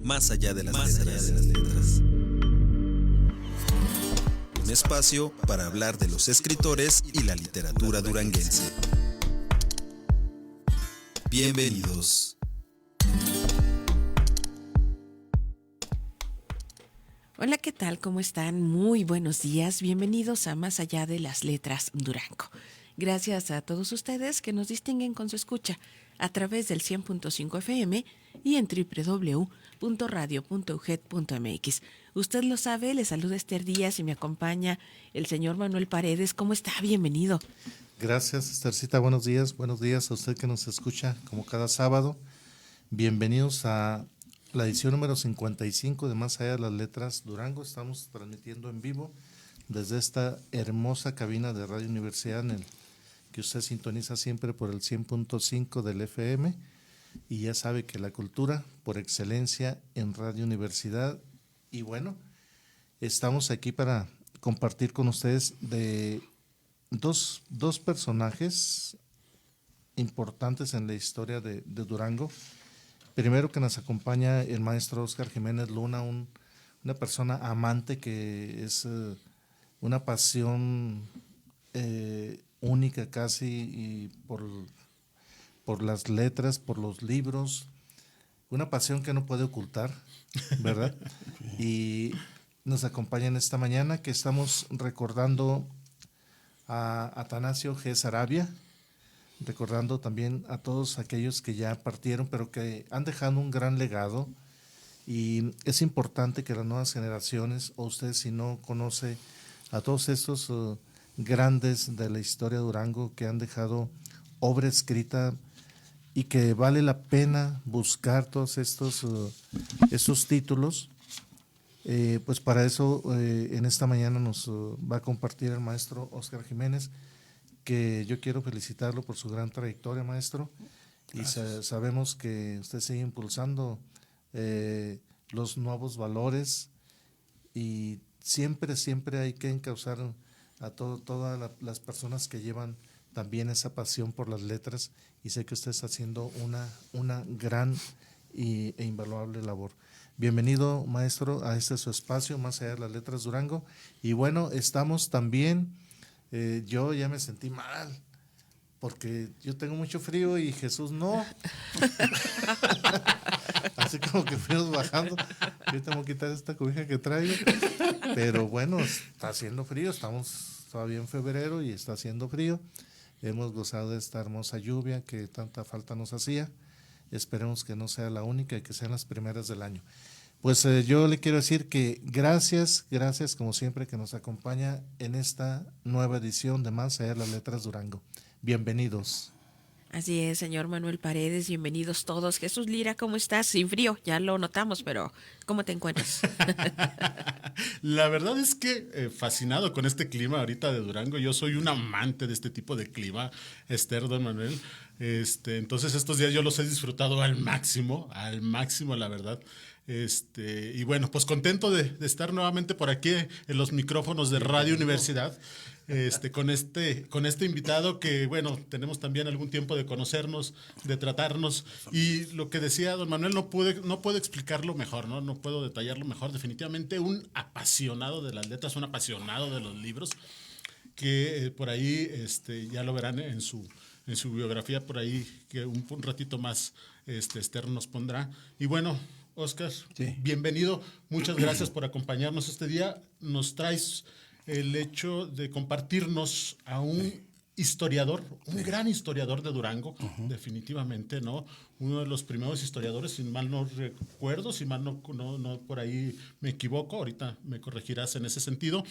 Más allá de las letras. Un espacio para hablar de los escritores y la literatura duranguense. Bienvenidos. Hola, ¿qué tal? ¿Cómo están? Muy buenos días. Bienvenidos a Más allá de las letras Durango. Gracias a todos ustedes que nos distinguen con su escucha a través del 100.5 FM y en www.radio.uged.mx. Usted lo sabe, le saluda Esther Díaz y me acompaña el señor Manuel Paredes. ¿Cómo está? Bienvenido. Gracias, Esthercita. Buenos días a usted que nos escucha como cada sábado. Bienvenidos a la edición número 55 de Más allá de las letras Durango. Estamos transmitiendo en vivo desde esta hermosa cabina de Radio Universidad en el que usted sintoniza siempre por el 100.5 del FM, y ya sabe que la cultura por excelencia en Radio Universidad. Y bueno, estamos aquí para compartir con ustedes de dos personajes importantes en la historia de Durango. Primero, que nos acompaña el maestro Óscar Jiménez Luna, una persona amante que es una pasión única casi, y por las letras, por los libros, una pasión que no puede ocultar, ¿verdad? Y nos acompaña en esta mañana que estamos recordando a Atanasio G. Saravia, recordando también a todos aquellos que ya partieron, pero que han dejado un gran legado. Y es importante que las nuevas generaciones, o usted si no conoce a todos estos grandes de la historia de Durango que han dejado obra escrita y que vale la pena buscar todos estos títulos, pues para eso en esta mañana nos va a compartir el maestro Óscar Jiménez, que yo quiero felicitarlo por su gran trayectoria, maestro. Gracias. Y sabemos que usted sigue impulsando los nuevos valores, y siempre hay que encauzar a todas las personas que llevan también esa pasión por las letras, y sé que usted está haciendo una gran e invaluable labor. Bienvenido, maestro, a este su espacio, Más allá de las letras Durango. Y bueno, estamos también, yo ya me sentí mal, porque yo tengo mucho frío y Jesús no. Así como que fuimos bajando. Yo tengo que quitar esta cobija que traigo. Pero bueno, está haciendo frío, estamos todavía en febrero y está haciendo frío. Hemos gozado de esta hermosa lluvia que tanta falta nos hacía. Esperemos que no sea la única y que sean las primeras del año. Pues yo le quiero decir que gracias como siempre que nos acompaña en esta nueva edición de Más allá de las letras Durango. Bienvenidos. Así es, señor Manuel Paredes, bienvenidos todos. Jesús Lira, ¿cómo estás? Sin frío, ya lo notamos, pero ¿cómo te encuentras? La verdad es que fascinado con este clima ahorita de Durango. Yo soy un amante de este tipo de clima, Esther, don Manuel. Entonces estos días yo los he disfrutado al máximo, la verdad. Y bueno, pues contento de estar nuevamente por aquí en los micrófonos de Radio Universidad. Con este invitado que, bueno, tenemos también algún tiempo de conocernos, de tratarnos, y lo que decía don Manuel no puedo explicarlo mejor, no puedo detallarlo mejor. Definitivamente un apasionado de las letras, un apasionado de los libros, que por ahí ya lo verán en su biografía, por ahí que un ratito más Esther nos pondrá. Y bueno, Óscar, sí, bienvenido, muchas gracias por acompañarnos este día. Nos traes el hecho de compartirnos a un historiador, un gran historiador de Durango, definitivamente, ¿no? Uno de los primeros historiadores, si mal no recuerdo, si mal no por ahí me equivoco, ahorita me corregirás en ese sentido.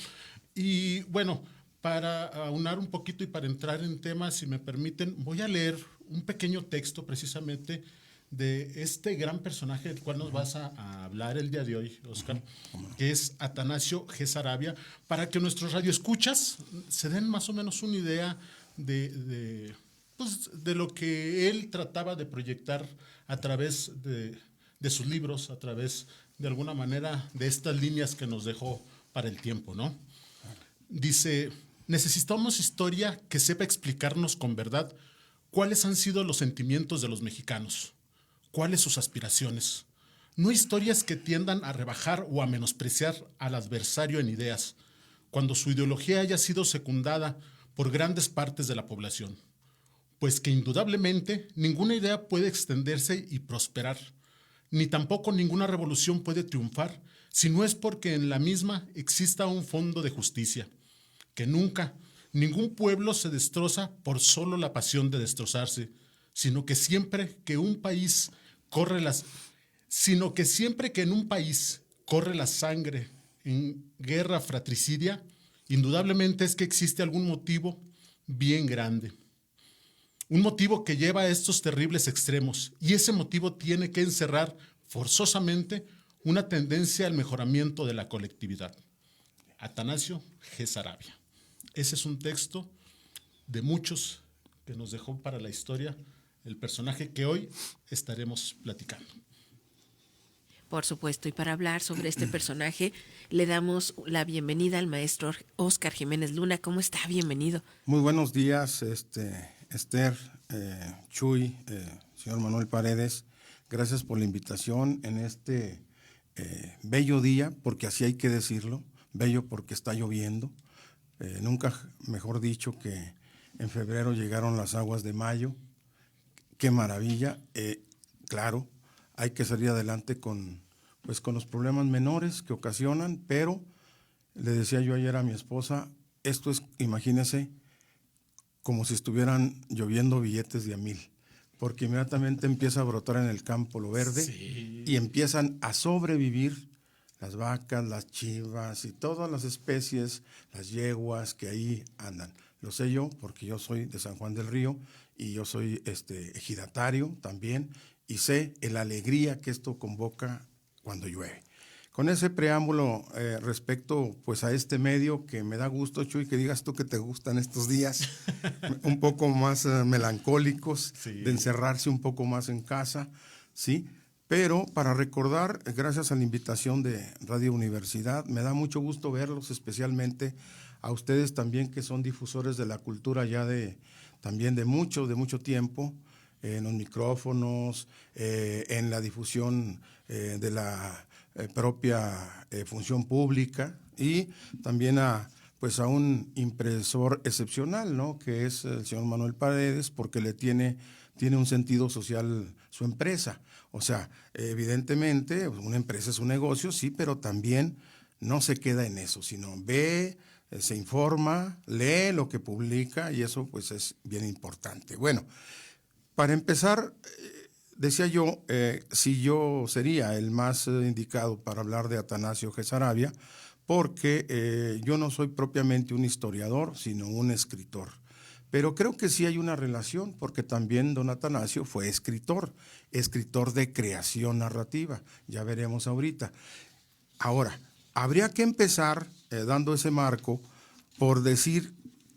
Y bueno, para aunar un poquito y para entrar en temas, si me permiten, voy a leer un pequeño texto precisamente de este gran personaje del cual nos vas a hablar el día de hoy, Óscar, que es Atanasio G. Saravia, para que nuestros radioescuchas se den más o menos una idea de lo que él trataba de proyectar a través de sus libros, a través, de alguna manera, de estas líneas que nos dejó para el tiempo, ¿no? Dice: necesitamos historia que sepa explicarnos con verdad cuáles han sido los sentimientos de los mexicanos, cuáles sus aspiraciones, no historias que tiendan a rebajar o a menospreciar al adversario en ideas, cuando su ideología haya sido secundada por grandes partes de la población, pues que indudablemente ninguna idea puede extenderse y prosperar, ni tampoco ninguna revolución puede triunfar si no es porque en la misma exista un fondo de justicia, que nunca, ningún pueblo se destroza por solo la pasión de destrozarse, sino que siempre que en un país corre la sangre en guerra fratricidia, indudablemente es que existe algún motivo bien grande. Un motivo que lleva a estos terribles extremos, y ese motivo tiene que encerrar forzosamente una tendencia al mejoramiento de la colectividad. Atanasio G. Saravia. Ese es un texto de muchos que nos dejó para la historia el personaje que hoy estaremos platicando. Por supuesto, y para hablar sobre este personaje, le damos la bienvenida al maestro Óscar Jiménez Luna. ¿Cómo está? Bienvenido. Muy buenos días, Esther, Chuy, señor Manuel Paredes. Gracias por la invitación en este bello día, porque así hay que decirlo, bello porque está lloviendo. Nunca mejor dicho que en febrero llegaron las aguas de mayo. Qué maravilla. Claro, hay que salir adelante con los problemas menores que ocasionan, pero le decía yo ayer a mi esposa, esto es, imagínese, como si estuvieran lloviendo billetes de $1,000, porque inmediatamente empieza a brotar en el campo lo verde, sí, y empiezan a sobrevivir las vacas, las chivas y todas las especies, las yeguas que ahí andan. Lo sé yo porque yo soy de San Juan del Río y yo soy ejidatario también, y sé la alegría que esto convoca cuando llueve. Con ese preámbulo respecto pues a este medio, que me da gusto, Chuy, que digas tú que te gustan estos días un poco más melancólicos, sí, de encerrarse un poco más en casa, ¿sí? Pero para recordar, gracias a la invitación de Radio Universidad, me da mucho gusto verlos, especialmente a ustedes también, que son difusores de la cultura ya también de mucho tiempo, en los micrófonos, en la difusión de la propia función pública, y también a un impresor excepcional, ¿no?, que es el señor Manuel Paredes, porque le tiene un sentido social su empresa. O sea, evidentemente una empresa es un negocio, sí, pero también no se queda en eso, sino ve, se informa, lee lo que publica, y eso pues es bien importante. Bueno, para empezar, decía yo, si yo sería el más indicado para hablar de Atanasio G. Saravia, porque yo no soy propiamente un historiador, sino un escritor. Pero creo que sí hay una relación, porque también don Atanasio fue escritor de creación narrativa, ya veremos ahorita. Ahora, habría que empezar, dando ese marco, por decir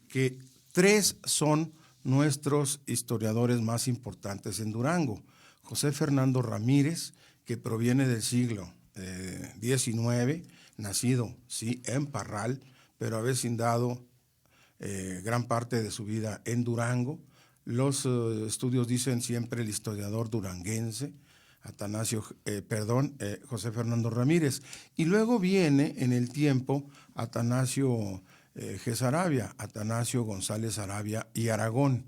que 3 son nuestros historiadores más importantes en Durango. José Fernando Ramírez, que proviene del siglo XIX, nacido, sí, en Parral, pero avecindado gran parte de su vida en Durango. Los estudios dicen siempre el historiador duranguense, José Fernando Ramírez. Y luego viene en el tiempo Atanasio G. Saravia, Atanasio González Saravia y Aragón.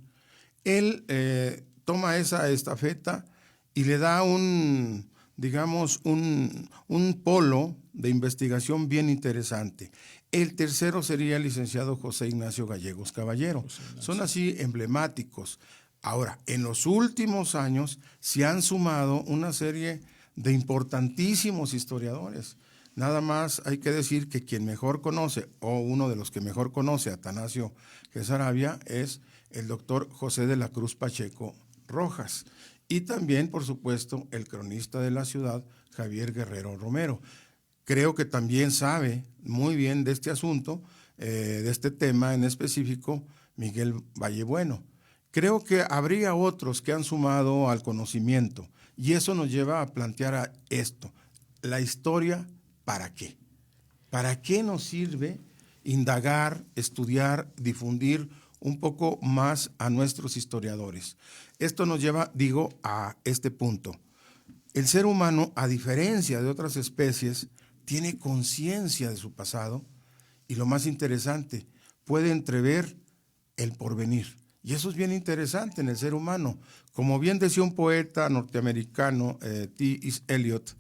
Él toma esa estafeta y le da un polo de investigación bien interesante. El tercero sería el licenciado José Ignacio Gallegos Caballero. Son así emblemáticos. Ahora, en los últimos años se han sumado una serie de importantísimos historiadores. Nada más hay que decir que quien mejor conoce, o uno de los que mejor conoce a Atanasio G. Saravia, es el doctor José de la Cruz Pacheco Rojas. Y también, por supuesto, el cronista de la ciudad, Javier Guerrero Romero. Creo que también sabe muy bien de este asunto, de este tema en específico, Miguel Vallebueno. Creo que habría otros que han sumado al conocimiento, y eso nos lleva a plantear esto: la historia, ¿para qué? ¿Para qué nos sirve indagar, estudiar, difundir un poco más a nuestros historiadores? Esto nos lleva, a este punto. el ser humano, a diferencia de otras especies, tiene conciencia de su pasado y lo más interesante, puede entrever el porvenir. Y eso es bien interesante en el ser humano. Como bien decía un poeta norteamericano, T.S. Eliot,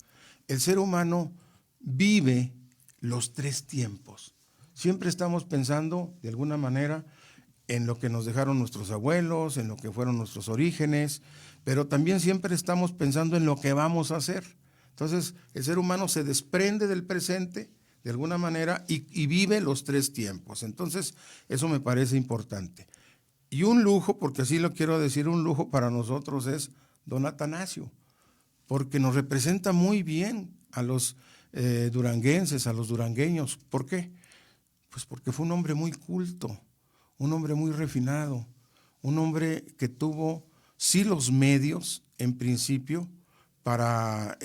el ser humano vive los 3 tiempos. Siempre estamos pensando, de alguna manera, en lo que nos dejaron nuestros abuelos, en lo que fueron nuestros orígenes, pero también siempre estamos pensando en lo que vamos a hacer. Entonces, el ser humano se desprende del presente, de alguna manera, y vive los 3 tiempos. Entonces, eso me parece importante. Y un lujo, porque así lo quiero decir, un lujo para nosotros es don Atanasio, porque nos representa muy bien a los duranguenses, a los durangueños. ¿Por qué? Pues porque fue un hombre muy culto, un hombre muy refinado, un hombre que tuvo sí los medios, en principio, para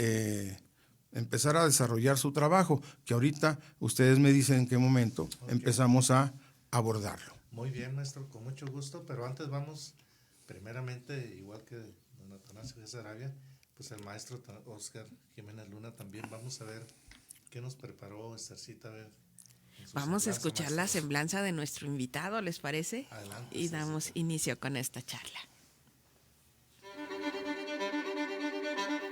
empezar a desarrollar su trabajo, que ahorita ustedes me dicen en qué momento empezamos a abordarlo. Muy bien, maestro, con mucho gusto, pero antes vamos, primeramente, igual que don Atanasio de Sarabia, pues el maestro Óscar Jiménez Luna también. Vamos a ver qué nos preparó Esthercita. A ver, Vamos a escuchar la semblanza de nuestro invitado, ¿les parece? Adelante, y damos inicio con esta charla.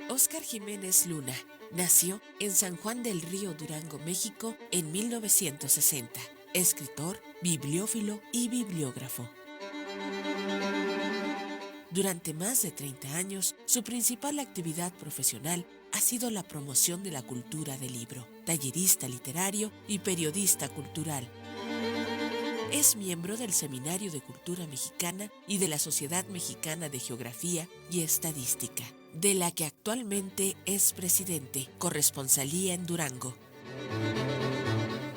Óscar Jiménez Luna nació en San Juan del Río, Durango, México, en 1960. Escritor, bibliófilo y bibliógrafo. Durante más de 30 años, su principal actividad profesional ha sido la promoción de la cultura del libro, tallerista literario y periodista cultural. Es miembro del Seminario de Cultura Mexicana y de la Sociedad Mexicana de Geografía y Estadística, de la que actualmente es presidente, corresponsalía en Durango.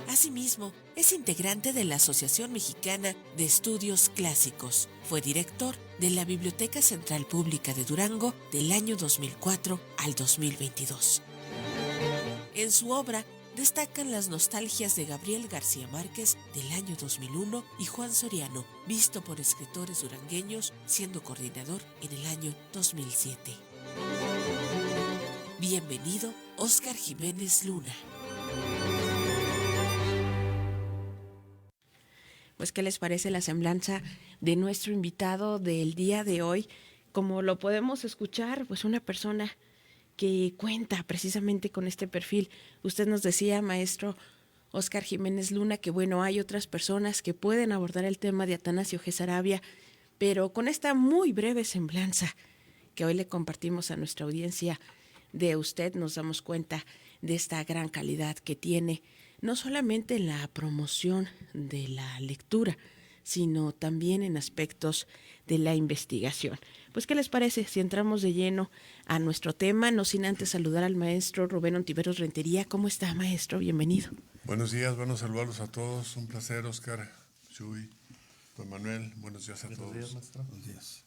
Asimismo, es integrante de la Asociación Mexicana de Estudios Clásicos. Fue director de la Biblioteca Central Pública de Durango del año 2004 al 2022. En su obra destacan las nostalgias de Gabriel García Márquez del año 2001 y Juan Soriano, visto por escritores durangueños, siendo coordinador en el año 2007. Bienvenido, Óscar Jiménez Luna. Pues, ¿qué les parece la semblanza de nuestro invitado del día de hoy? Como lo podemos escuchar, pues una persona que cuenta precisamente con este perfil. Usted nos decía, maestro Óscar Jiménez Luna, que bueno, hay otras personas que pueden abordar el tema de Atanasio G. Sarabia, pero con esta muy breve semblanza que hoy le compartimos a nuestra audiencia de usted, nos damos cuenta de esta gran calidad que tiene, no solamente en la promoción de la lectura, sino también en aspectos de la investigación. Pues, ¿qué les parece si entramos de lleno a nuestro tema? No sin antes saludar al maestro Rubén Ontiveros Rentería. ¿Cómo está, maestro? Bienvenido. Buenos días, buenos saludos a todos. Un placer, Óscar, Chuy, don Manuel. Buenos días a todos. Buenos días, maestro. Buenos días.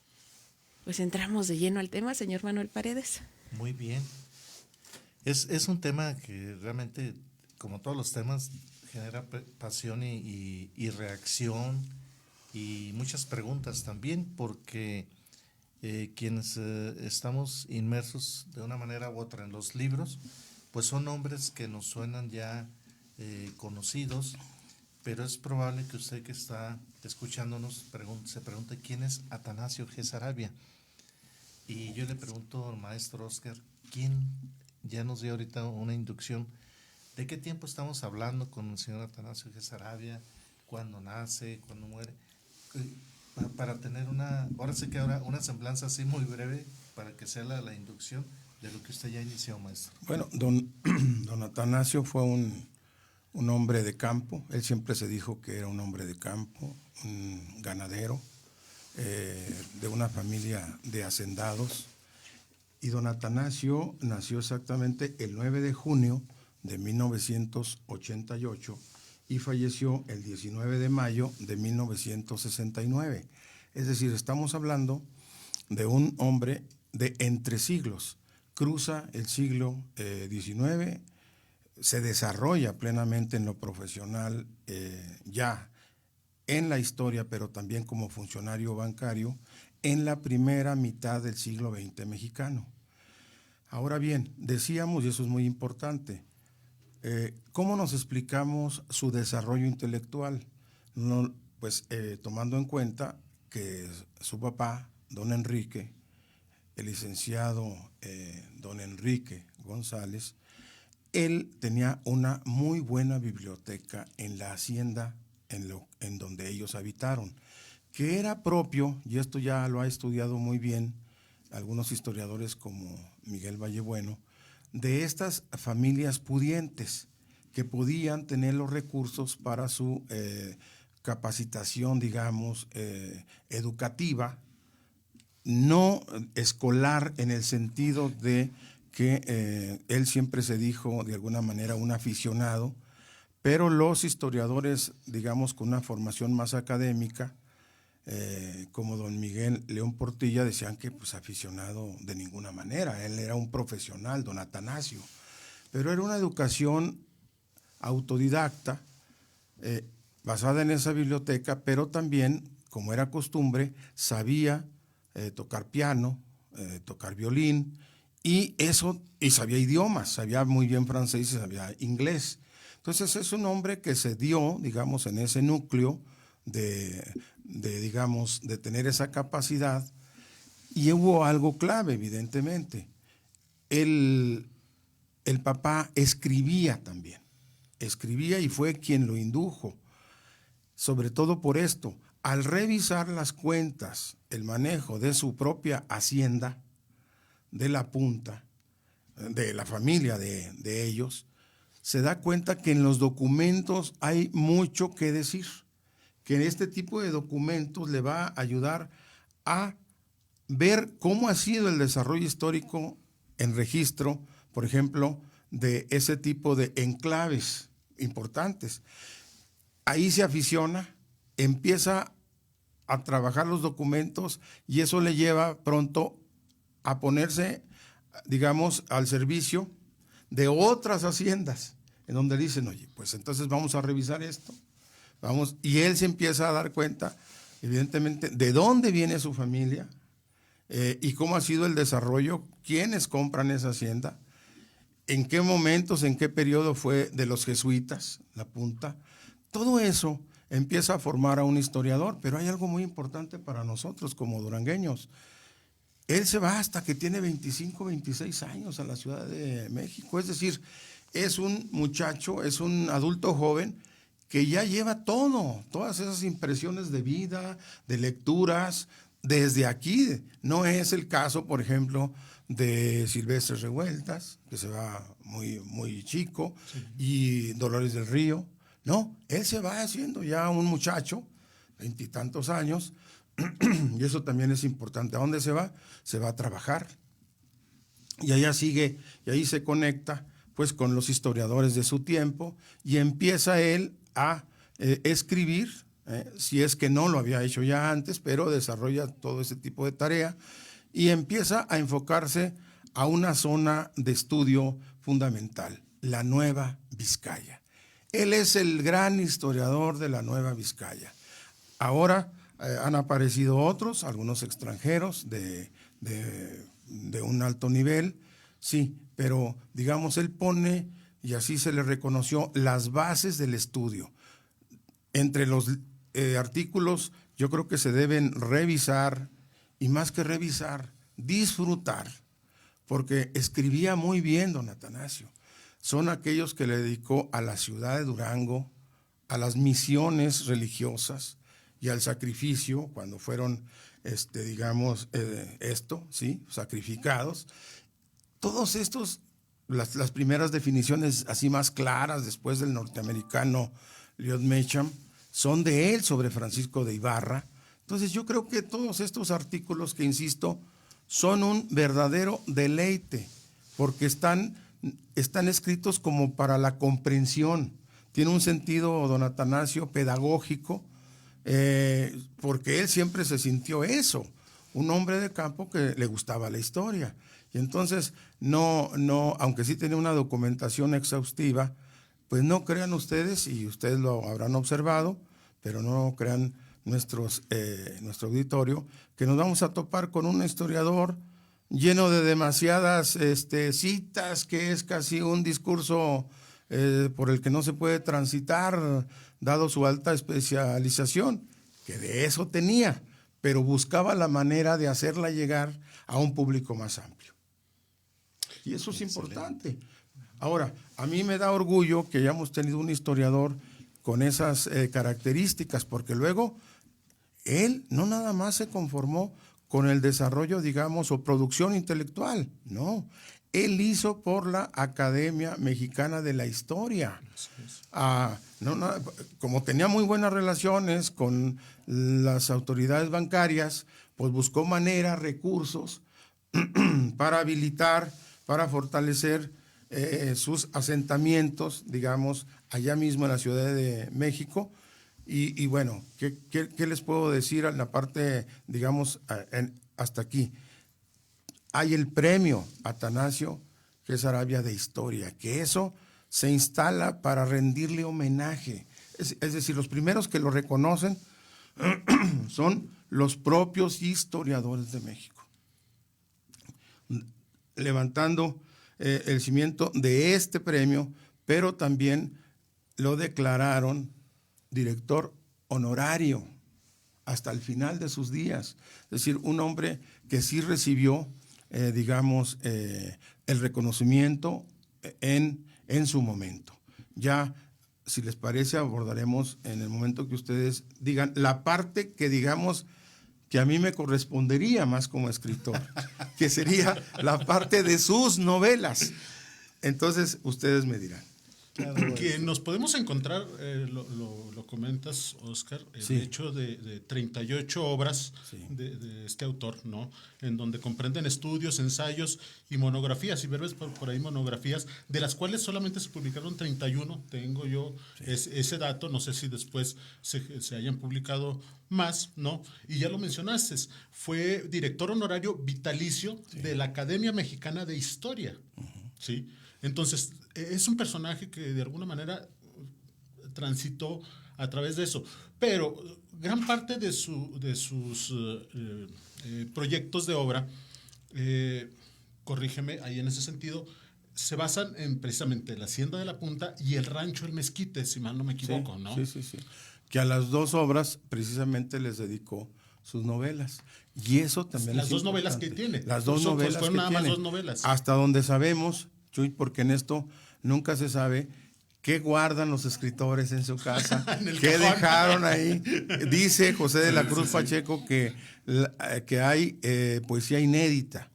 Pues entramos de lleno al tema, señor Manuel Paredes. Muy bien. Es un tema que realmente, como todos los temas, genera pasión y reacción y muchas preguntas también, porque quienes estamos inmersos de una manera u otra en los libros, pues son nombres que nos suenan ya conocidos, pero es probable que usted que está escuchándonos se pregunte quién es Atanasio G. Sarabia. Y yo le pregunto al maestro Óscar, ¿quién? Ya nos dio ahorita una inducción. ¿De qué tiempo estamos hablando con el señor Atanasio G. Sarabia? ¿Cuándo nace? ¿Cuándo muere? Para tener una semblanza así muy breve, para que sea la inducción de lo que usted ya inició, maestro. Bueno, don Atanasio fue un hombre de campo. Él siempre se dijo que era un hombre de campo, un ganadero, de una familia de hacendados. Y don Atanasio nació exactamente el 9 de junio de 1988 y falleció el 19 de mayo de 1969. Es decir, estamos hablando de un hombre de entre siglos. Cruza el siglo XIX, se desarrolla plenamente en lo profesional ya en la historia, pero también como funcionario bancario en la primera mitad del siglo XX mexicano. Ahora bien, decíamos, y eso es muy importante, ¿cómo nos explicamos su desarrollo intelectual? No, pues tomando en cuenta que su papá, don Enrique, el licenciado don Enrique González, él tenía una muy buena biblioteca en la hacienda en donde ellos habitaron, que era propio, y esto ya lo ha estudiado muy bien algunos historiadores como Miguel Vallebueno, de estas familias pudientes que podían tener los recursos para su capacitación, digamos, educativa, no escolar en el sentido de que él siempre se dijo de alguna manera un aficionado, pero los historiadores, digamos, con una formación más académica, como don Miguel León Portilla, decían que pues aficionado de ninguna manera, él era un profesional, don Atanasio, pero era una educación autodidacta, basada en esa biblioteca, pero también, como era costumbre, sabía tocar piano, tocar violín, y sabía idiomas, sabía muy bien francés y sabía inglés. Entonces es un hombre que se dio, digamos, en ese núcleo digamos, de tener esa capacidad, y hubo algo clave, evidentemente. El papá escribía también, escribía y fue quien lo indujo, sobre todo por esto. Al revisar las cuentas, el manejo de su propia hacienda, de la punta, de la familia de ellos, se da cuenta que en los documentos hay mucho que decir, que en este tipo de documentos le va a ayudar a ver cómo ha sido el desarrollo histórico en registro, por ejemplo, de ese tipo de enclaves importantes. Ahí se aficiona, empieza a trabajar los documentos y eso le lleva pronto a ponerse, digamos, al servicio de otras haciendas, en donde dicen, oye, pues entonces vamos a revisar esto, vamos, y él se empieza a dar cuenta, evidentemente, de dónde viene su familia y cómo ha sido el desarrollo, quiénes compran esa hacienda, en qué momentos, en qué periodo fue de los jesuitas, la punta. Todo eso empieza a formar a un historiador, pero hay algo muy importante para nosotros como durangueños. Él se va hasta que tiene 25, 26 años a la Ciudad de México, es decir, es un muchacho, es un adulto joven que ya lleva todas esas impresiones de vida, de lecturas, desde aquí. No es el caso, por ejemplo, de Silvestre Revueltas, que se va muy, muy chico, sí, y Dolores del Río. No, él se va haciendo ya un muchacho, 20 y tantos años, y eso también es importante. ¿A dónde se va? Se va a trabajar. Y allá sigue, y ahí se conecta pues con los historiadores de su tiempo, y empieza él a escribir, si es que no lo había hecho ya antes, pero desarrolla todo ese tipo de tarea, y empieza a enfocarse a una zona de estudio fundamental, la Nueva Vizcaya. Él es el gran historiador de la Nueva Vizcaya. Ahora han aparecido otros, algunos extranjeros de un alto nivel, sí, pero digamos él pone, y así se le reconoció, las bases del estudio. Entre los artículos yo creo que se deben revisar, y más que revisar, disfrutar, porque escribía muy bien don Atanasio. Son aquellos que le dedicó a la ciudad de Durango, a las misiones religiosas y al sacrificio, cuando fueron, digamos, ¿sí? Sacrificados. Todos estos, las primeras definiciones así más claras después del norteamericano Lloyd Mecham, son de él sobre Francisco de Ibarra. Entonces yo creo que todos estos artículos que, insisto, son un verdadero deleite, porque están escritos como para la comprensión. Tiene un sentido, don Atanasio, pedagógico, porque él siempre se sintió eso, un hombre de campo que le gustaba la historia. Y entonces, no, aunque sí tiene una documentación exhaustiva, pues no crean ustedes, y ustedes lo habrán observado, pero no crean nuestro auditorio, que nos vamos a topar con un historiador lleno de demasiadas citas, que es casi un discurso por el que no se puede transitar, dado su alta especialización, que de eso tenía, pero buscaba la manera de hacerla llegar a un público más amplio. Y eso es importante. Ahora, a mí me da orgullo que hayamos tenido un historiador con esas características, porque luego él no nada más se conformó con el desarrollo, digamos, o producción intelectual, no. Él hizo por la Academia Mexicana de la Historia. Como tenía muy buenas relaciones con las autoridades bancarias, pues buscó maneras, recursos para habilitar, para fortalecer sus asentamientos, digamos, allá mismo en la Ciudad de México. Y bueno, ¿qué les puedo decir en la parte, digamos, hasta aquí? Hay el premio Atanasio G. Saravia de Historia, que eso se instala para rendirle homenaje. Es decir, los primeros que lo reconocen son los propios historiadores de México, levantando el cimiento de este premio, pero también lo declararon director honorario hasta el final de sus días. Es decir, un hombre que sí recibió, digamos, el reconocimiento en su momento. Ya, si les parece, abordaremos en el momento que ustedes digan la parte que, digamos, que a mí me correspondería más como escritor, que sería la parte de sus novelas. Entonces, ustedes me dirán. Que nos podemos encontrar, lo comentas, Oscar, Sí. de hecho de 38 obras Sí. de este autor, ¿no? En donde comprenden estudios, ensayos y monografías, y breves por ahí monografías, de las cuales solamente se publicaron 31, tengo yo ese dato, no sé si después se hayan publicado más, ¿no? Y ya lo mencionaste, fue director honorario vitalicio de la Academia Mexicana de Historia, ¿sí? Entonces, es un personaje que de alguna manera transitó a través de eso. Pero gran parte de sus proyectos de obra, corrígeme ahí en ese sentido, se basan en precisamente la Hacienda de la Punta y el Rancho El Mezquite, si mal no me equivoco, ¿no? Sí. Que a las dos obras precisamente les dedicó sus novelas. Y eso también Las es dos novelas importante. que tiene. Las dos Fueron novelas que nada más tiene. dos novelas. Hasta donde sabemos, Chuy, porque en esto nunca se sabe qué guardan los escritores en su casa, En el qué cajón. dejaron ahí. Dice José de la Cruz Pacheco que hay poesía inédita.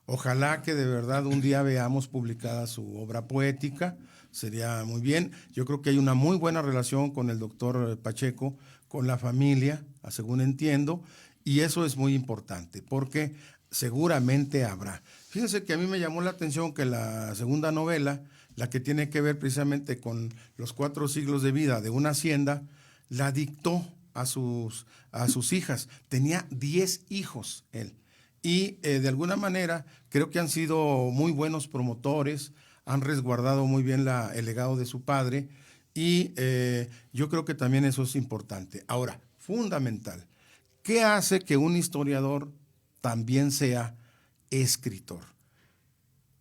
Ojalá que de verdad un día veamos publicada su obra poética, sería muy bien. Yo creo que hay una muy buena relación con el doctor Pacheco, con la familia, según entiendo, y eso es muy importante, porque seguramente habrá. Fíjense que a mí me llamó la atención que la segunda novela, la que tiene que ver precisamente con los 4 siglos de vida de una hacienda, la dictó a sus hijas. Tenía 10 hijos él. Y de alguna manera creo que han sido muy buenos promotores, han resguardado muy bien el legado de su padre, y yo creo que también eso es importante. Ahora, fundamental, ¿qué hace que un historiador también sea escritor?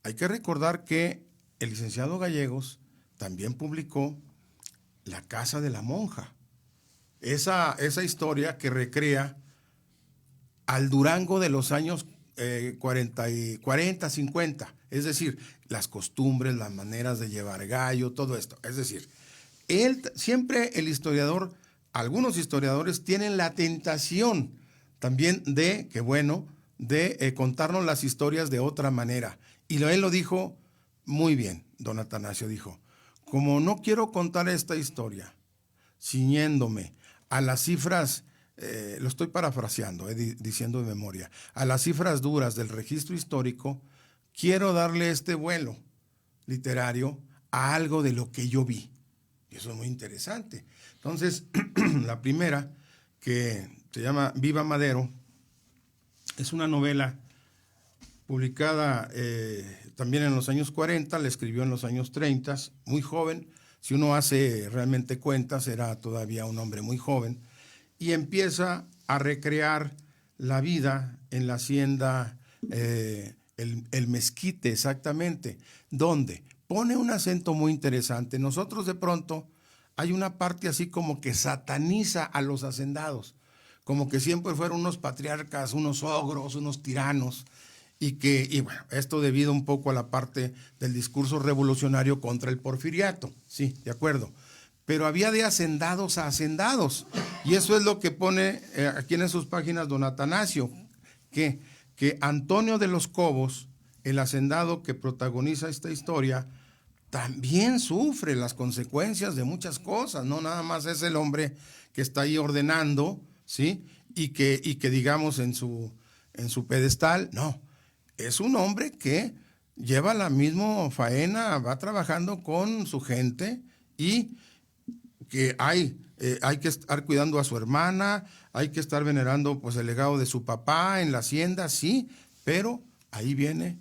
Hay que recordar que el licenciado Gallegos también publicó La Casa de la Monja, esa historia que recrea al Durango de los años 40, 50, es decir, las costumbres, las maneras de llevar gallo, todo esto. Es decir, siempre el historiador, algunos historiadores tienen la tentación también de contarnos las historias de otra manera. Y él lo dijo muy bien, don Atanasio dijo, como no quiero contar esta historia ciñéndome a las cifras, lo estoy parafraseando, diciendo de memoria, a las cifras duras del registro histórico, quiero darle este vuelo literario a algo de lo que yo vi. Y eso es muy interesante. Entonces, la primera, que se llama Viva Madero, es una novela publicada también en los años 40, la escribió en los años 30, muy joven. Si uno hace realmente cuentas, era todavía un hombre muy joven, y empieza a recrear la vida en la hacienda el mezquite, exactamente, donde pone un acento muy interesante. Nosotros de pronto hay una parte así como que sataniza a los hacendados, como que siempre fueron unos patriarcas, unos ogros, unos tiranos, y bueno, esto debido un poco a la parte del discurso revolucionario contra el porfiriato, sí, de acuerdo. Pero había de hacendados a hacendados, y eso es lo que pone aquí en sus páginas don Atanasio, que Antonio de los Cobos, el hacendado que protagoniza esta historia, también sufre las consecuencias de muchas cosas, no nada más es el hombre que está ahí ordenando, ¿sí? Y que digamos en su pedestal, no, es un hombre que lleva la misma faena, va trabajando con su gente y que hay que estar cuidando a su hermana, hay que estar venerando pues el legado de su papá en la hacienda, sí, pero ahí vienen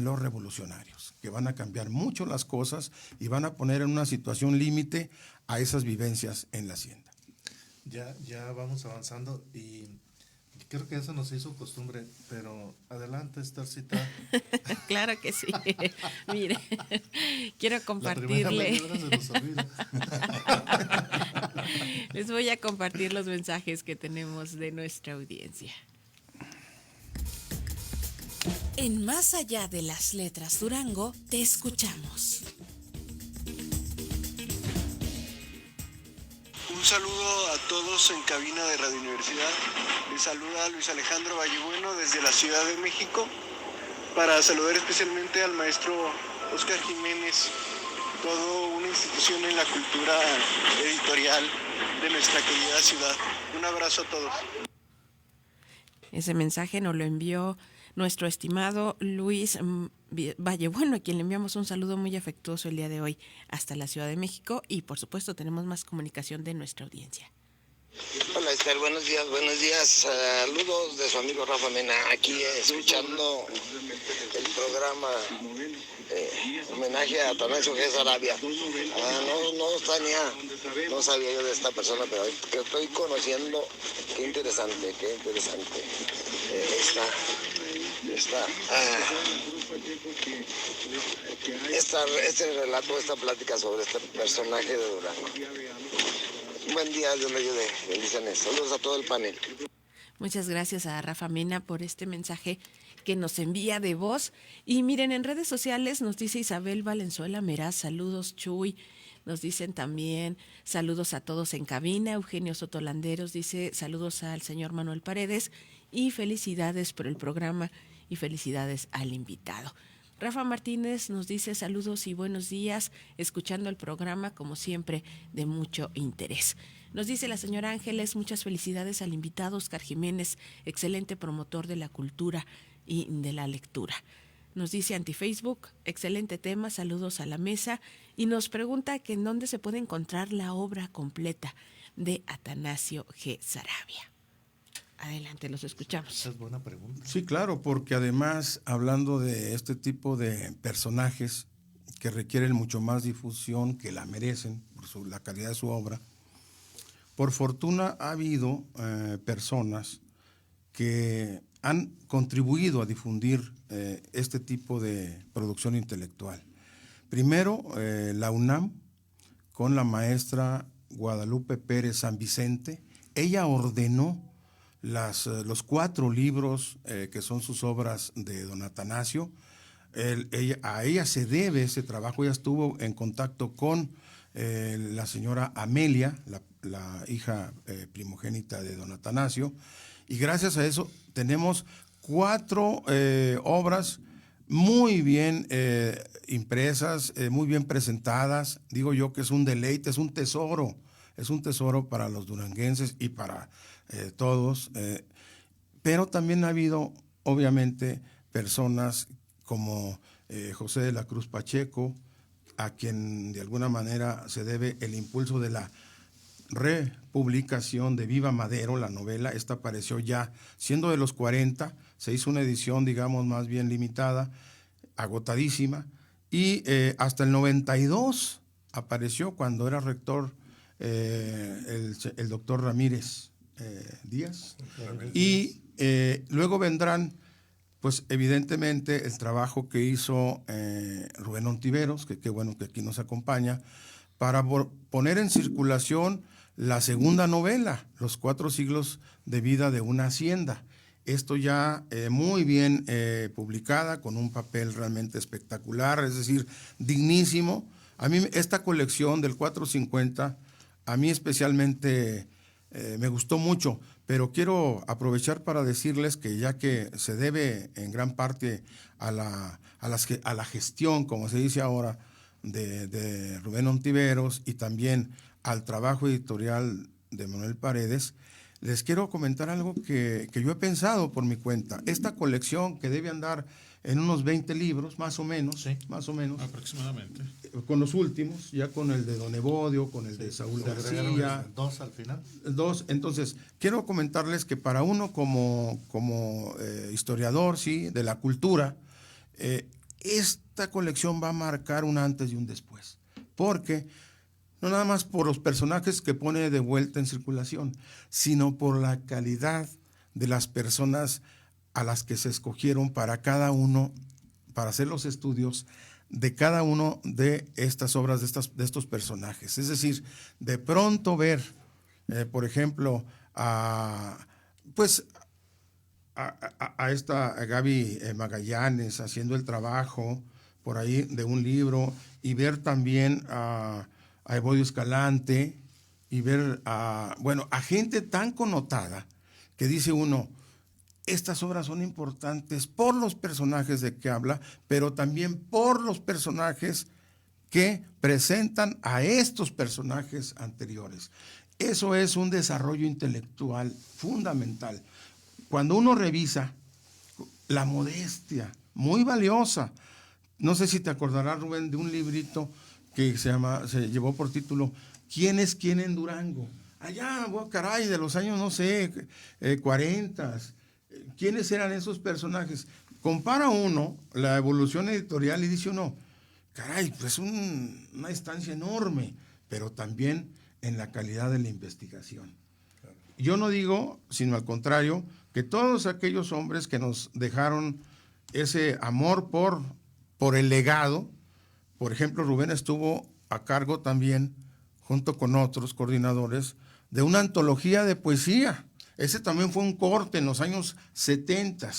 los revolucionarios, que van a cambiar mucho las cosas y van a poner en una situación límite a esas vivencias en la hacienda. Ya vamos avanzando y creo que eso nos hizo costumbre, pero adelante, Esthercita. Claro que sí. Mire, quiero compartirle. La primera media hora se nos olvida. Les voy a compartir los mensajes que tenemos de nuestra audiencia. En Más Allá de las Letras Durango, te escuchamos. Un saludo a todos en cabina de Radio Universidad. Les saluda Luis Alejandro Vallebueno desde la Ciudad de México para saludar especialmente al maestro Óscar Jiménez, toda una institución en la cultura editorial de nuestra querida ciudad. Un abrazo a todos. Ese mensaje nos lo envió nuestro estimado Luis Vallebueno, a quien le enviamos un saludo muy afectuoso el día de hoy hasta la Ciudad de México, y por supuesto tenemos más comunicación de nuestra audiencia. Hola Esther, buenos días, saludos de su amigo Rafa Mena, aquí escuchando el programa homenaje a Atanasio G. Sarabia. No sabía yo de esta persona, pero que estoy conociendo, qué interesante este relato, esta plática sobre este personaje de Durango. Buen día, Dios le ayude, bendiciones. Saludos a todo el panel. Muchas gracias a Rafa Mena por este mensaje que nos envía de voz. Y miren, en redes sociales nos dice Isabel Valenzuela Meraz, saludos Chuy. Nos dicen también saludos a todos en cabina. Eugenio Sotolanderos dice saludos al señor Manuel Paredes y felicidades por el programa y felicidades al invitado. Rafa Martínez nos dice saludos y buenos días, escuchando el programa como siempre de mucho interés. Nos dice la señora Ángeles, muchas felicidades al invitado Óscar Jiménez, excelente promotor de la cultura y de la lectura. Nos dice Antifacebook, excelente tema, saludos a la mesa, y nos pregunta que en dónde se puede encontrar la obra completa de Atanasio G. Sarabia. Adelante, los escuchamos. Esa es buena pregunta. Sí, claro, porque además, hablando de este tipo de personajes que requieren mucho más difusión, que la merecen por la calidad de su obra, por fortuna ha habido personas que han contribuido a difundir este tipo de producción intelectual. Primero, la UNAM, con la maestra Guadalupe Pérez San Vicente, ella ordenó los 4 libros que son sus obras de don Atanasio. A ella se debe ese trabajo. Ella estuvo en contacto con la señora Amelia, la hija primogénita de don Atanasio, y gracias a eso tenemos 4 obras muy bien impresas, muy bien presentadas. Digo yo que es un deleite, es un tesoro para los duranguenses y para todos, pero también ha habido obviamente personas como José de la Cruz Pacheco, a quien de alguna manera se debe el impulso de la republicación de Viva Madero, la novela. Esta apareció ya siendo de los 40, se hizo una edición digamos más bien limitada, agotadísima, y hasta el 92 apareció cuando era rector el doctor Ramírez Díaz, y luego vendrán pues evidentemente el trabajo que hizo Rubén Ontiveros, que qué bueno que aquí nos acompaña, para poner en circulación la segunda novela, Los 4 siglos de vida de una hacienda. Esto ya muy bien publicada, con un papel realmente espectacular, es decir, dignísimo. A mí esta colección del 450, a mí especialmente me gustó mucho, pero quiero aprovechar para decirles que ya que se debe en gran parte a la gestión, como se dice ahora, de Rubén Ontiveros y también al trabajo editorial de Manuel Paredes, les quiero comentar algo que yo he pensado por mi cuenta. Esta colección, que debe andar en unos 20 libros, más o menos, Aproximadamente. con los últimos, ya con el de Don Evodio, con el de Saúl García. 2 al final. 2. Entonces, quiero comentarles que para uno como historiador, sí, de la cultura, esta colección va a marcar un antes y un después. Porque no nada más por los personajes que pone de vuelta en circulación, sino por la calidad de las personas a las que se escogieron para cada uno, para hacer los estudios de cada uno de estas obras, de estos personajes. Es decir, de pronto ver, por ejemplo, a esta Gaby Magallanes haciendo el trabajo por ahí de un libro, y ver también a Evodio Escalante, y ver a gente tan connotada que dice uno, estas obras son importantes por los personajes de que habla, pero también por los personajes que presentan a estos personajes anteriores. Eso es un desarrollo intelectual fundamental. Cuando uno revisa la modestia, muy valiosa. No sé si te acordarás, Rubén, de un librito que se llevó por título ¿Quién es quién en Durango? Allá, caray, de los años, no sé, 40. ¿Quiénes eran esos personajes? Compara uno la evolución editorial y dice uno, caray, pues una estancia enorme, pero también en la calidad de la investigación. Yo no digo, sino al contrario, que todos aquellos hombres que nos dejaron ese amor por el legado, por ejemplo, Rubén estuvo a cargo también, junto con otros coordinadores, de una antología de poesía. Ese también fue un corte en los años 70,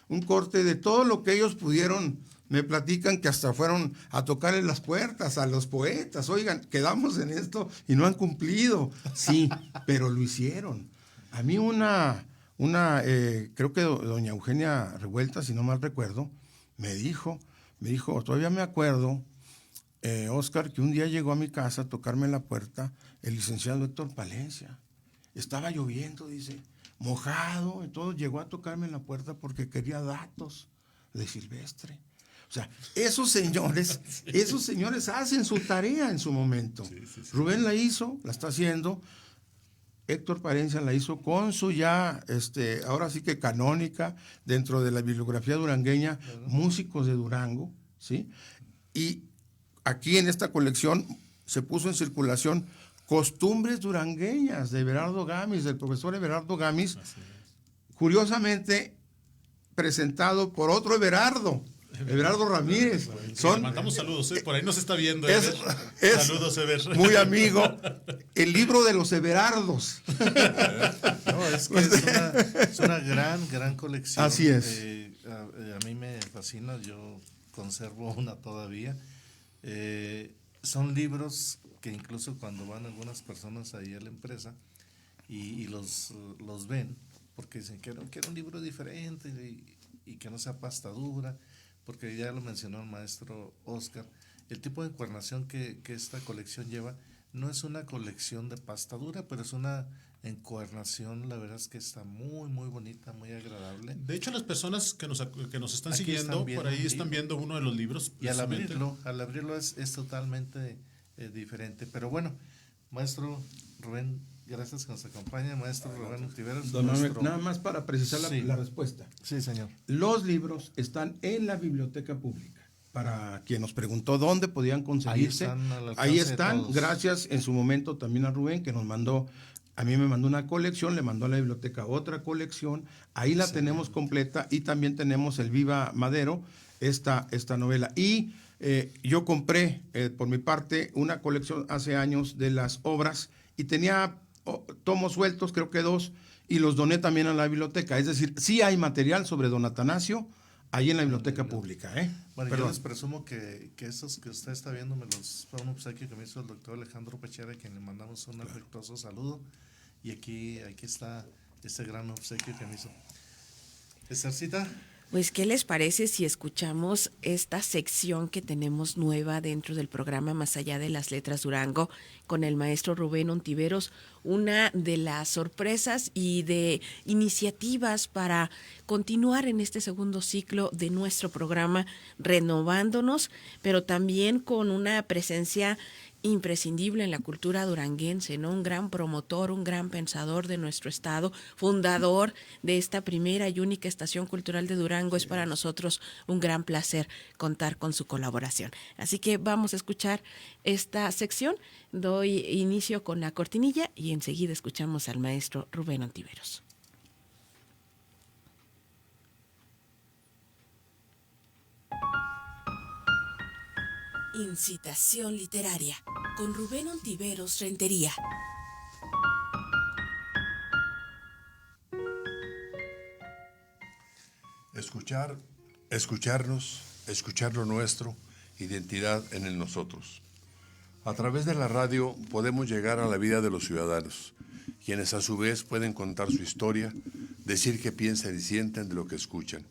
un corte de todo lo que ellos pudieron. Me platican que hasta fueron a tocarle las puertas a los poetas. Oigan, quedamos en esto y no han cumplido. Sí, pero lo hicieron. A mí creo que doña Eugenia Revuelta, si no mal recuerdo, me dijo, todavía me acuerdo, Oscar, que un día llegó a mi casa a tocarme en la puerta el licenciado Héctor Palencia. Estaba lloviendo, dice, mojado, y todo, llegó a tocarme en la puerta porque quería datos de Silvestre. O sea, esos señores hacen su tarea en su momento. Sí. Rubén la hizo, la está haciendo. Héctor Palencia la hizo con su ya, ahora sí que canónica, dentro de la bibliografía durangueña, músicos de Durango, ¿sí? Y aquí en esta colección se puso en circulación Costumbres durangueñas de Everardo Gamis, del profesor Everardo Gamis, curiosamente presentado por otro Everardo Ramírez. Le mandamos saludos, por ahí nos está viendo. Saludos, Ever. Muy amigo. El libro de los Everardos. No, es que es una gran colección. Así es. A mí me fascina, yo conservo una todavía. Son libros que incluso cuando van algunas personas ahí a la empresa y los ven, porque dicen que quiero un libro diferente y que no sea pasta dura, porque ya lo mencionó el maestro Oscar, el tipo de encuadernación que esta colección lleva no es una colección de pasta dura, pero es una encuadernación, la verdad es que está muy bonita, muy agradable. De hecho, las personas que nos están siguiendo, por ahí están viendo uno de los libros. Y al abrirlo es totalmente diferente. Pero bueno, maestro Rubén, gracias que nos acompaña, maestro Rubén Ontiveros. Nada más para precisar la respuesta. Sí, señor. Los libros están en la biblioteca pública. Para quien nos preguntó dónde podían conseguirse, ahí están, gracias en su momento también a Rubén, que nos mandó A mí me mandó una colección, le mandó a la biblioteca otra colección, ahí la tenemos completa y también tenemos el Viva Madero, esta novela. Y yo compré por mi parte una colección hace años de las obras y tenía tomos sueltos, creo que 2, y los doné también a la biblioteca. Es decir, sí hay material sobre don Atanasio ahí en la biblioteca pública. Bueno, Perdón. yo les presumo que esos que usted está viendo fue un obsequio que me hizo el doctor Alejandro Pechera, a quien le mandamos un afectuoso saludo. Y aquí está este gran obsequio que me hizo. Estercita. Pues, ¿qué les parece si escuchamos esta sección que tenemos nueva dentro del programa Más allá de las letras Durango con el maestro Rubén Ontiveros? Una de las sorpresas y de iniciativas para continuar en este segundo ciclo de nuestro programa, renovándonos, pero también con una presencia imprescindible en la cultura duranguense, ¿no? Un gran promotor, un gran pensador de nuestro estado, fundador de esta primera y única estación cultural de Durango. Es para nosotros un gran placer contar con su colaboración. Así que vamos a escuchar esta sección. Doy inicio con la cortinilla y enseguida escuchamos al maestro Rubén Ontiveros. Incitación literaria con Rubén Ontiveros Rentería. Escucharnos, escuchar lo nuestro, identidad en el nosotros. A través de la radio podemos llegar a la vida de los ciudadanos, quienes a su vez pueden contar su historia, decir qué piensan y sienten de lo que escuchan.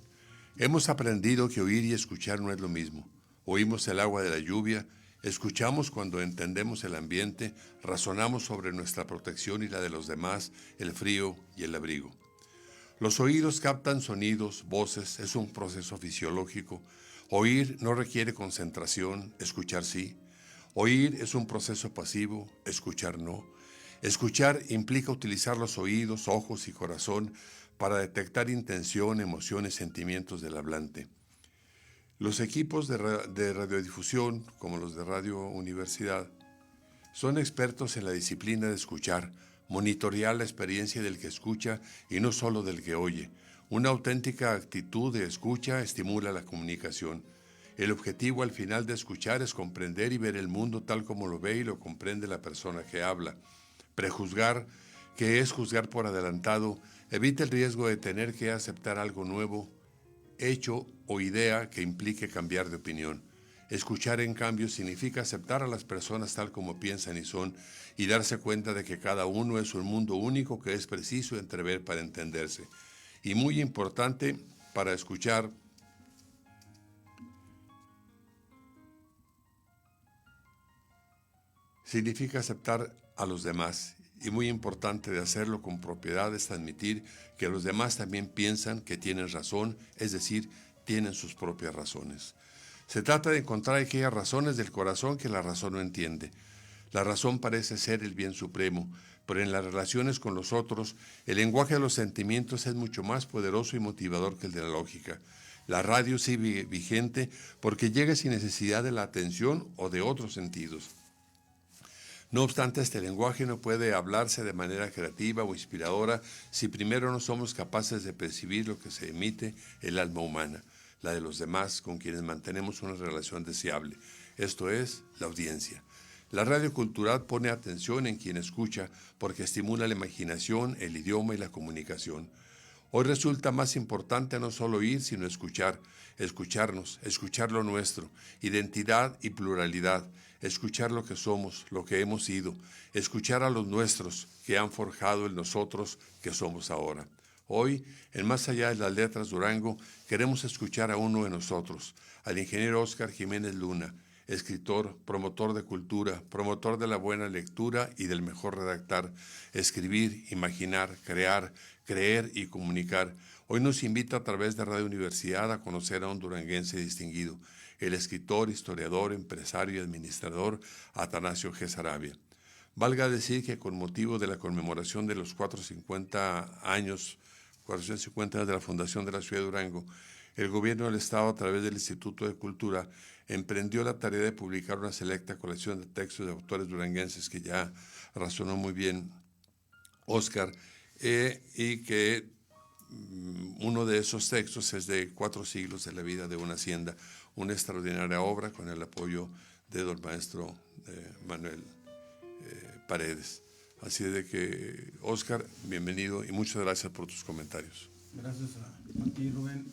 Hemos aprendido que oír y escuchar no es lo mismo. Oímos el agua de la lluvia, escuchamos cuando entendemos el ambiente, razonamos sobre nuestra protección y la de los demás, el frío y el abrigo. Los oídos captan sonidos, voces, es un proceso fisiológico. Oír no requiere concentración, escuchar sí. Oír es un proceso pasivo, escuchar no. Escuchar implica utilizar los oídos, ojos y corazón para detectar intención, emociones, sentimientos del hablante. Los equipos de radiodifusión, como los de Radio Universidad, son expertos en la disciplina de escuchar, monitorear la experiencia del que escucha y no solo del que oye. Una auténtica actitud de escucha estimula la comunicación. El objetivo al final de escuchar es comprender y ver el mundo tal como lo ve y lo comprende la persona que habla. Prejuzgar, que es juzgar por adelantado, evita el riesgo de tener que aceptar algo nuevo, hecho o idea que implique cambiar de opinión. Escuchar, en cambio, significa aceptar a las personas tal como piensan y son y darse cuenta de que cada uno es un mundo único que es preciso entrever para entenderse. Y muy importante para escuchar, significa aceptar a los demás. Y muy importante de hacerlo con propiedad es admitir que los demás también piensan que tienen razón, es decir, tienen sus propias razones. Se trata de encontrar aquellas razones del corazón que la razón no entiende. La razón parece ser el bien supremo, pero en las relaciones con los otros, el lenguaje de los sentimientos es mucho más poderoso y motivador que el de la lógica. La radio sigue vigente porque llega sin necesidad de la atención o de otros sentidos. No obstante, este lenguaje no puede hablarse de manera creativa o inspiradora si primero no somos capaces de percibir lo que se emite el alma humana, la de los demás con quienes mantenemos una relación deseable, esto es, la audiencia. La radio cultural pone atención en quien escucha porque estimula la imaginación, el idioma y la comunicación. Hoy resulta más importante no solo oír, sino escuchar, escucharnos, escuchar lo nuestro, identidad y pluralidad, escuchar lo que somos, lo que hemos sido, escuchar a los nuestros que han forjado el nosotros que somos ahora. Hoy, en Más allá de las letras Durango, queremos escuchar a uno de nosotros, al ingeniero Óscar Jiménez Luna, escritor, promotor de cultura, promotor de la buena lectura y del mejor redactar, escribir, imaginar, crear, creer y comunicar. Hoy nos invita a través de Radio Universidad a conocer a un duranguense distinguido, el escritor, historiador, empresario y administrador Atanasio G. Saravia. Valga decir que con motivo de la conmemoración de los 450 años de la fundación de la ciudad de Durango, el gobierno del Estado, a través del Instituto de Cultura, emprendió la tarea de publicar una selecta colección de textos de autores duranguenses que ya razonó muy bien Óscar, y que uno de esos textos es de 4 siglos de la vida de una hacienda, una extraordinaria obra con el apoyo de don maestro Manuel Paredes. Así de que, Óscar, bienvenido y muchas gracias por tus comentarios. Gracias a ti, Rubén.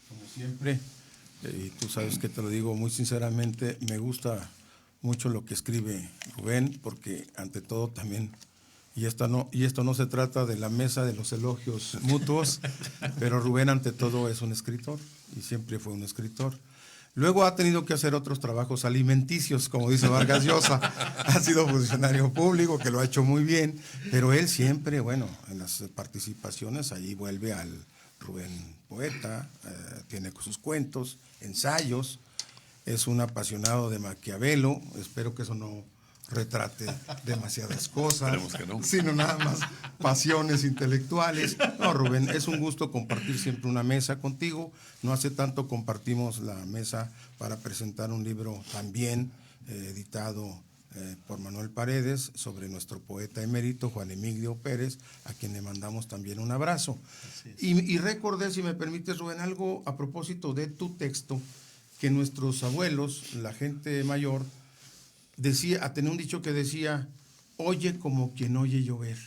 Como siempre, y tú sabes que te lo digo muy sinceramente, me gusta mucho lo que escribe Rubén, porque ante todo también, y esto no se trata de la mesa de los elogios mutuos, pero Rubén ante todo es un escritor, y siempre fue un escritor. Luego ha tenido que hacer otros trabajos alimenticios, como dice Vargas Llosa. Ha sido funcionario público, que lo ha hecho muy bien, pero él siempre, bueno, en las participaciones, ahí vuelve al Rubén poeta, tiene sus cuentos, ensayos, es un apasionado de Maquiavelo, espero que eso no retrate demasiadas cosas, Esperemos que no. sino nada más pasiones intelectuales. No, Rubén, es un gusto compartir siempre una mesa contigo. No hace tanto compartimos la mesa para presentar un libro también editado por Manuel Paredes sobre nuestro poeta emérito Juan Emilio Pérez, a quien le mandamos también un abrazo. Y recordé, si me permites, Rubén, algo a propósito de tu texto, que nuestros abuelos, la gente mayor, tenía un dicho que decía, oye como quien oye llover.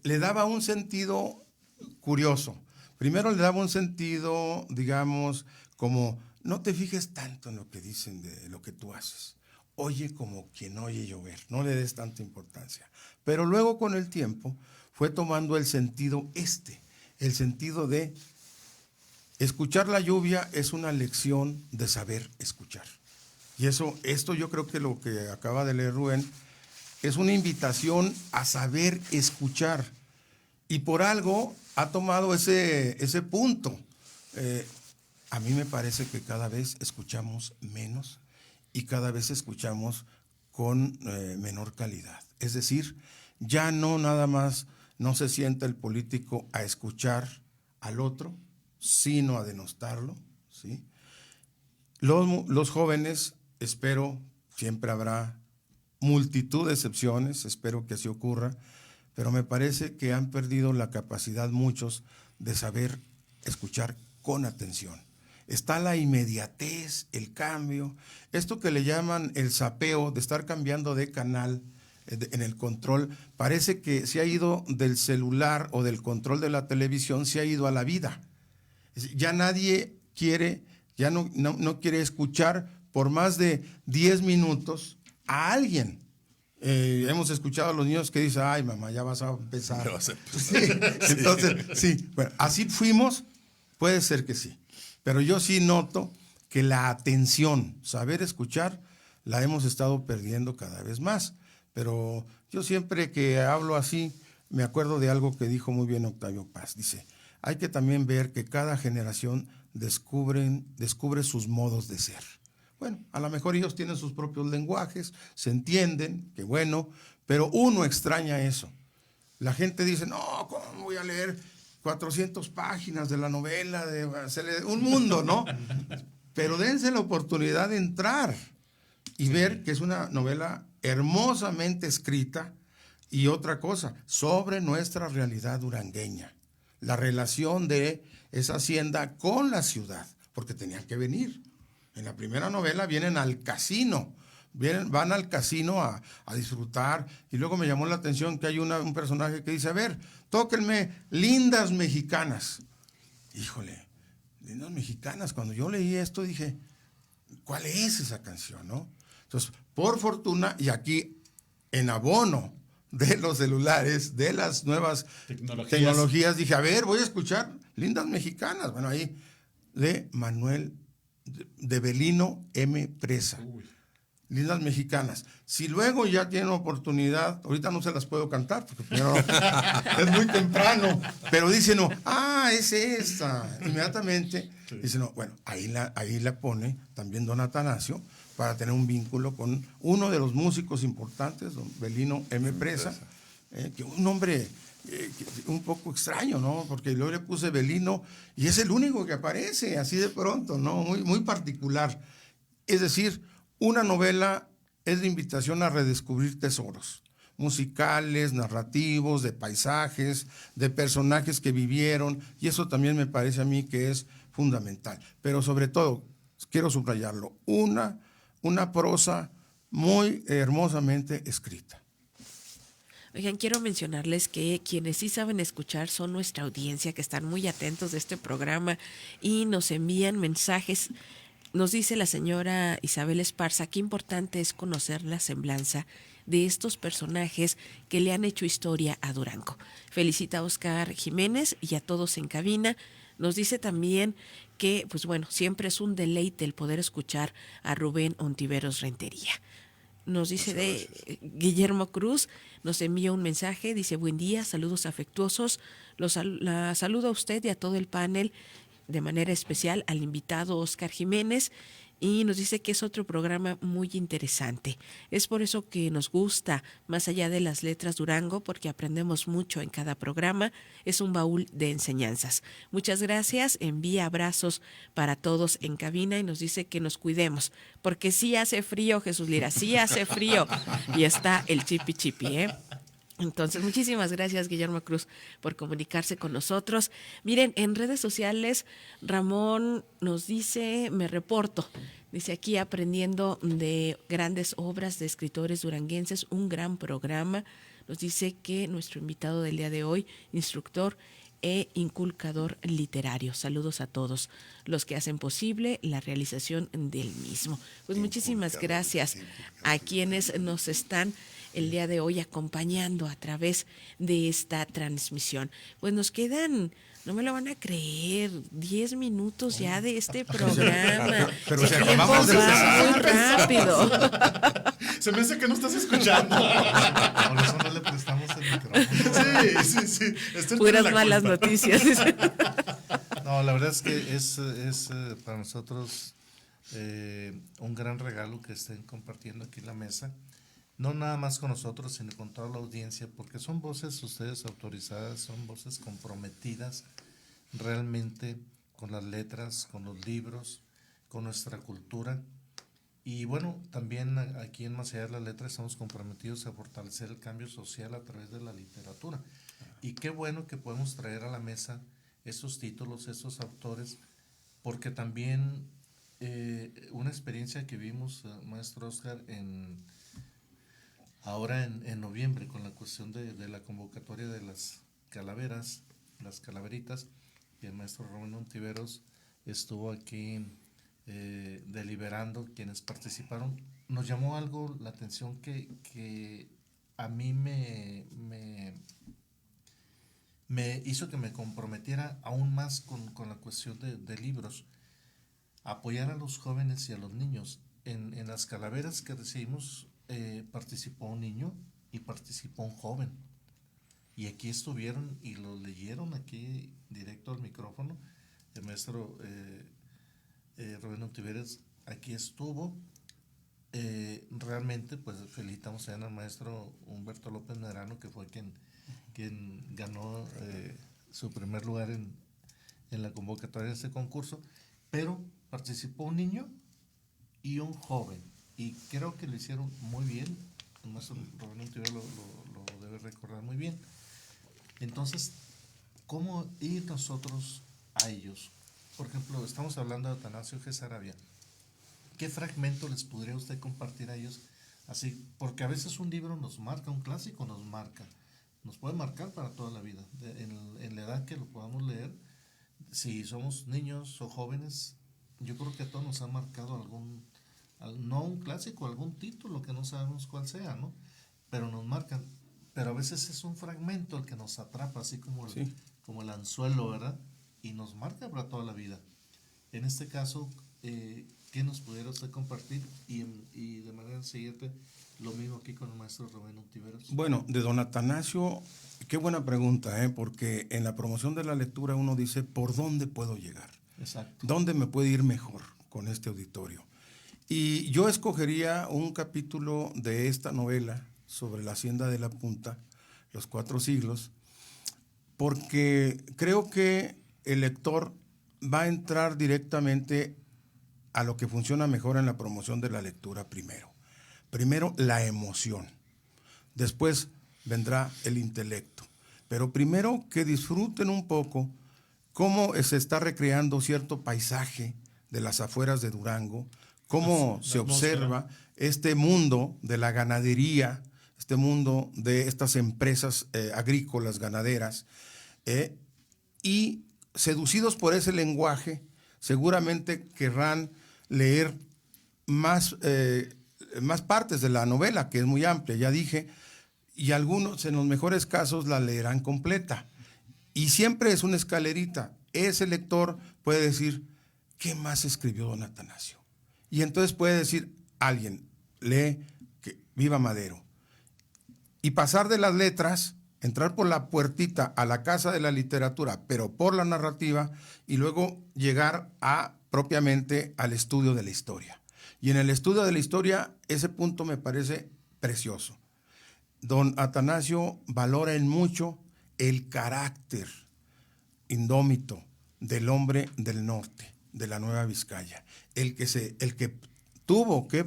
Le daba un sentido curioso. Primero le daba un sentido, digamos, como no te fijes tanto en lo que dicen de lo que tú haces. Oye como quien oye llover, no le des tanta importancia. Pero luego con el tiempo fue tomando el sentido el sentido de escuchar la lluvia es una lección de saber escuchar. Y esto yo creo que lo que acaba de leer Rubén es una invitación a saber escuchar. Y por algo ha tomado ese punto. A mí me parece que cada vez escuchamos menos y cada vez escuchamos con menor calidad. Es decir, ya no nada más no se sienta el político a escuchar al otro, sino a denostarlo, ¿sí? Los jóvenes, espero, siempre habrá multitud de excepciones, espero que así ocurra, pero me parece que han perdido la capacidad muchos de saber escuchar con atención. Está la inmediatez, el cambio, esto que le llaman el zapeo, de estar cambiando de canal en el control, parece que se ha ido del celular o del control de la televisión, se ha ido a la vida. Ya nadie quiere, ya no quiere escuchar por más de 10 minutos a alguien. Hemos escuchado a los niños que dicen, ay mamá, ya vas a empezar. Sí, entonces, sí, bueno, así fuimos, puede ser que sí. Pero yo sí noto que la atención, saber escuchar, la hemos estado perdiendo cada vez más. Pero yo siempre que hablo así, me acuerdo de algo que dijo muy bien Octavio Paz. Dice, hay que también ver que cada generación descubre sus modos de ser. Bueno, a lo mejor ellos tienen sus propios lenguajes, se entienden, qué bueno, pero uno extraña eso. La gente dice, no, ¿cómo voy a leer 400 páginas de la novela? Un mundo, ¿no? Pero dense la oportunidad de entrar y ver que es una novela hermosamente escrita y otra cosa, sobre nuestra realidad durangueña, la relación de esa hacienda con la ciudad, porque tenían que venir. En la primera novela vienen al casino, van al casino a disfrutar, y luego me llamó la atención que hay un personaje que dice, a ver, tóquenme Lindas Mexicanas. Híjole, Lindas Mexicanas, cuando yo leí esto dije, ¿cuál es esa canción, no? Entonces, por fortuna, y aquí en abono de los celulares, de las nuevas tecnologías, dije, a ver, voy a escuchar Lindas Mexicanas. Bueno, ahí de Belino M. Presa. Uy. Lindas Mexicanas. Si luego ya tienen oportunidad, ahorita no se las puedo cantar, porque primero es muy temprano, pero dice no, es esta. Inmediatamente dice no, bueno, ahí la pone también don Atanasio, para tener un vínculo con uno de los músicos importantes, don Belino M. Presa, que un nombre un poco extraño, ¿no? Porque luego le puse Belino y es el único que aparece así de pronto, ¿no? Muy, muy particular. Es decir, una novela es la invitación a redescubrir tesoros, musicales, narrativos, de paisajes, de personajes que vivieron, y eso también me parece a mí que es fundamental. Pero sobre todo, quiero subrayarlo, una prosa muy hermosamente escrita. Oigan, quiero mencionarles que quienes sí saben escuchar son nuestra audiencia, que están muy atentos de este programa y nos envían mensajes. Nos dice la señora Isabel Esparza, qué importante es conocer la semblanza de estos personajes que le han hecho historia a Durango. Felicita a Oscar Jiménez y a todos en cabina. Nos dice también que, pues bueno, siempre es un deleite el poder escuchar a Rubén Ontiveros Rentería. Nos dice de Guillermo Cruz, nos envía un mensaje, dice: buen día, saludos afectuosos, la saludo a usted y a todo el panel, de manera especial al invitado Oscar Jiménez, y nos dice que es otro programa muy interesante. Es por eso que nos gusta Más allá de las letras Durango, porque aprendemos mucho en cada programa. Es un baúl de enseñanzas. Muchas gracias. Envía abrazos para todos en cabina y nos dice que nos cuidemos, porque sí hace frío, Jesús Lira, sí hace frío. Y está el chipi chipi, ¿eh? Entonces, muchísimas gracias, Guillermo Cruz, por comunicarse con nosotros. Miren, en redes sociales, Ramón nos dice, me reporto, dice aquí aprendiendo de grandes obras de escritores duranguenses, un gran programa. Nos dice que nuestro invitado del día de hoy, instructor e inculcador literario. Saludos a todos los que hacen posible la realización del mismo. Pues muchísimas gracias a quienes nos están el día de hoy acompañando a través de esta transmisión. Pues nos quedan, no me lo van a creer, 10 minutos ya de este programa. Pero el tiempo va muy rápido. Se me hace que no estás escuchando. Por eso no le prestamos el micrófono. Sí. Puras malas noticias. No, la verdad es que es para nosotros un gran regalo que estén compartiendo aquí en la mesa. No nada más con nosotros, sino con toda la audiencia, porque son voces ustedes autorizadas, son voces comprometidas realmente con las letras, con los libros, con nuestra cultura. Y bueno, también aquí en Más allá de las letras estamos comprometidos a fortalecer el cambio social a través de la literatura. Y qué bueno que podemos traer a la mesa esos títulos, esos autores, porque también una experiencia que vimos, maestro Oscar, ahora en noviembre, con la cuestión de la convocatoria de las calaveras, las calaveritas, y el maestro Rubén Ontiveros estuvo aquí deliberando quienes participaron. Nos llamó algo la atención que a mí me hizo que me comprometiera aún más con la cuestión de libros, apoyar a los jóvenes y a los niños. En las calaveras que recibimos participó un niño y participó un joven, y aquí estuvieron y lo leyeron aquí directo al micrófono. El maestro Rubén Ontiveros aquí estuvo. Realmente pues felicitamos al maestro Humberto López Medrano, que fue quien ganó su primer lugar en la convocatoria de este concurso, pero participó un niño y un joven, y creo que lo hicieron muy bien. El maestro Rubén Ontiveros lo debe recordar muy bien. Entonces, ¿cómo ir nosotros a ellos? Por ejemplo, estamos hablando de Atanasio G. Saravia. ¿Qué fragmento les podría usted compartir a ellos? Así, porque a veces un libro nos marca, un clásico nos puede marcar para toda la vida, en la edad que lo podamos leer. Si somos niños o jóvenes, yo creo que a todos nos ha marcado no un clásico, algún título que no sabemos cuál sea, ¿no? Pero nos marcan. Pero a veces es un fragmento el que nos atrapa, así como el anzuelo, ¿verdad? Y nos marca para toda la vida. En este caso, ¿qué nos pudiera usted compartir? Y de manera siguiente, lo mismo aquí con el maestro Rubén Ontiveros. Bueno, de don Atanasio, qué buena pregunta, porque en la promoción de la lectura uno dice, ¿por dónde puedo llegar? Exacto. ¿Dónde me puede ir mejor con este auditorio? Y yo escogería un capítulo de esta novela sobre la hacienda de la Punta, los 4 siglos, porque creo que el lector va a entrar directamente a lo que funciona mejor en la promoción de la lectura primero. Primero, la emoción. después vendrá el intelecto. Pero primero que disfruten un poco cómo se está recreando cierto paisaje de las afueras de Durango, cómo se observa este mundo de la ganadería, este mundo de estas empresas agrícolas, ganaderas, y seducidos por ese lenguaje, seguramente querrán leer más partes de la novela, que es muy amplia, ya dije, y algunos, en los mejores casos, la leerán completa. Y siempre es una escalerita. Ese lector puede decir, ¿qué más escribió don Atanasio? Y entonces puede decir alguien, lee que Viva Madero. Y pasar de las letras, entrar por la puertita a la casa de la literatura, pero por la narrativa, y luego llegar propiamente al estudio de la historia. Y en el estudio de la historia, ese punto me parece precioso. Don Atanasio valora en mucho el carácter indómito del hombre del norte, de la Nueva Vizcaya, el que tuvo que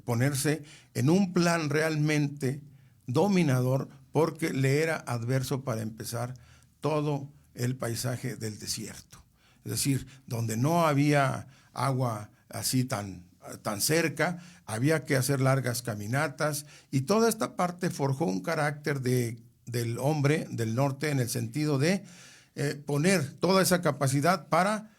ponerse en un plan realmente dominador porque le era adverso, para empezar, todo el paisaje del desierto. Es decir, donde no había agua así tan cerca, había que hacer largas caminatas, y toda esta parte forjó un carácter del hombre del norte, en el sentido de poner toda esa capacidad para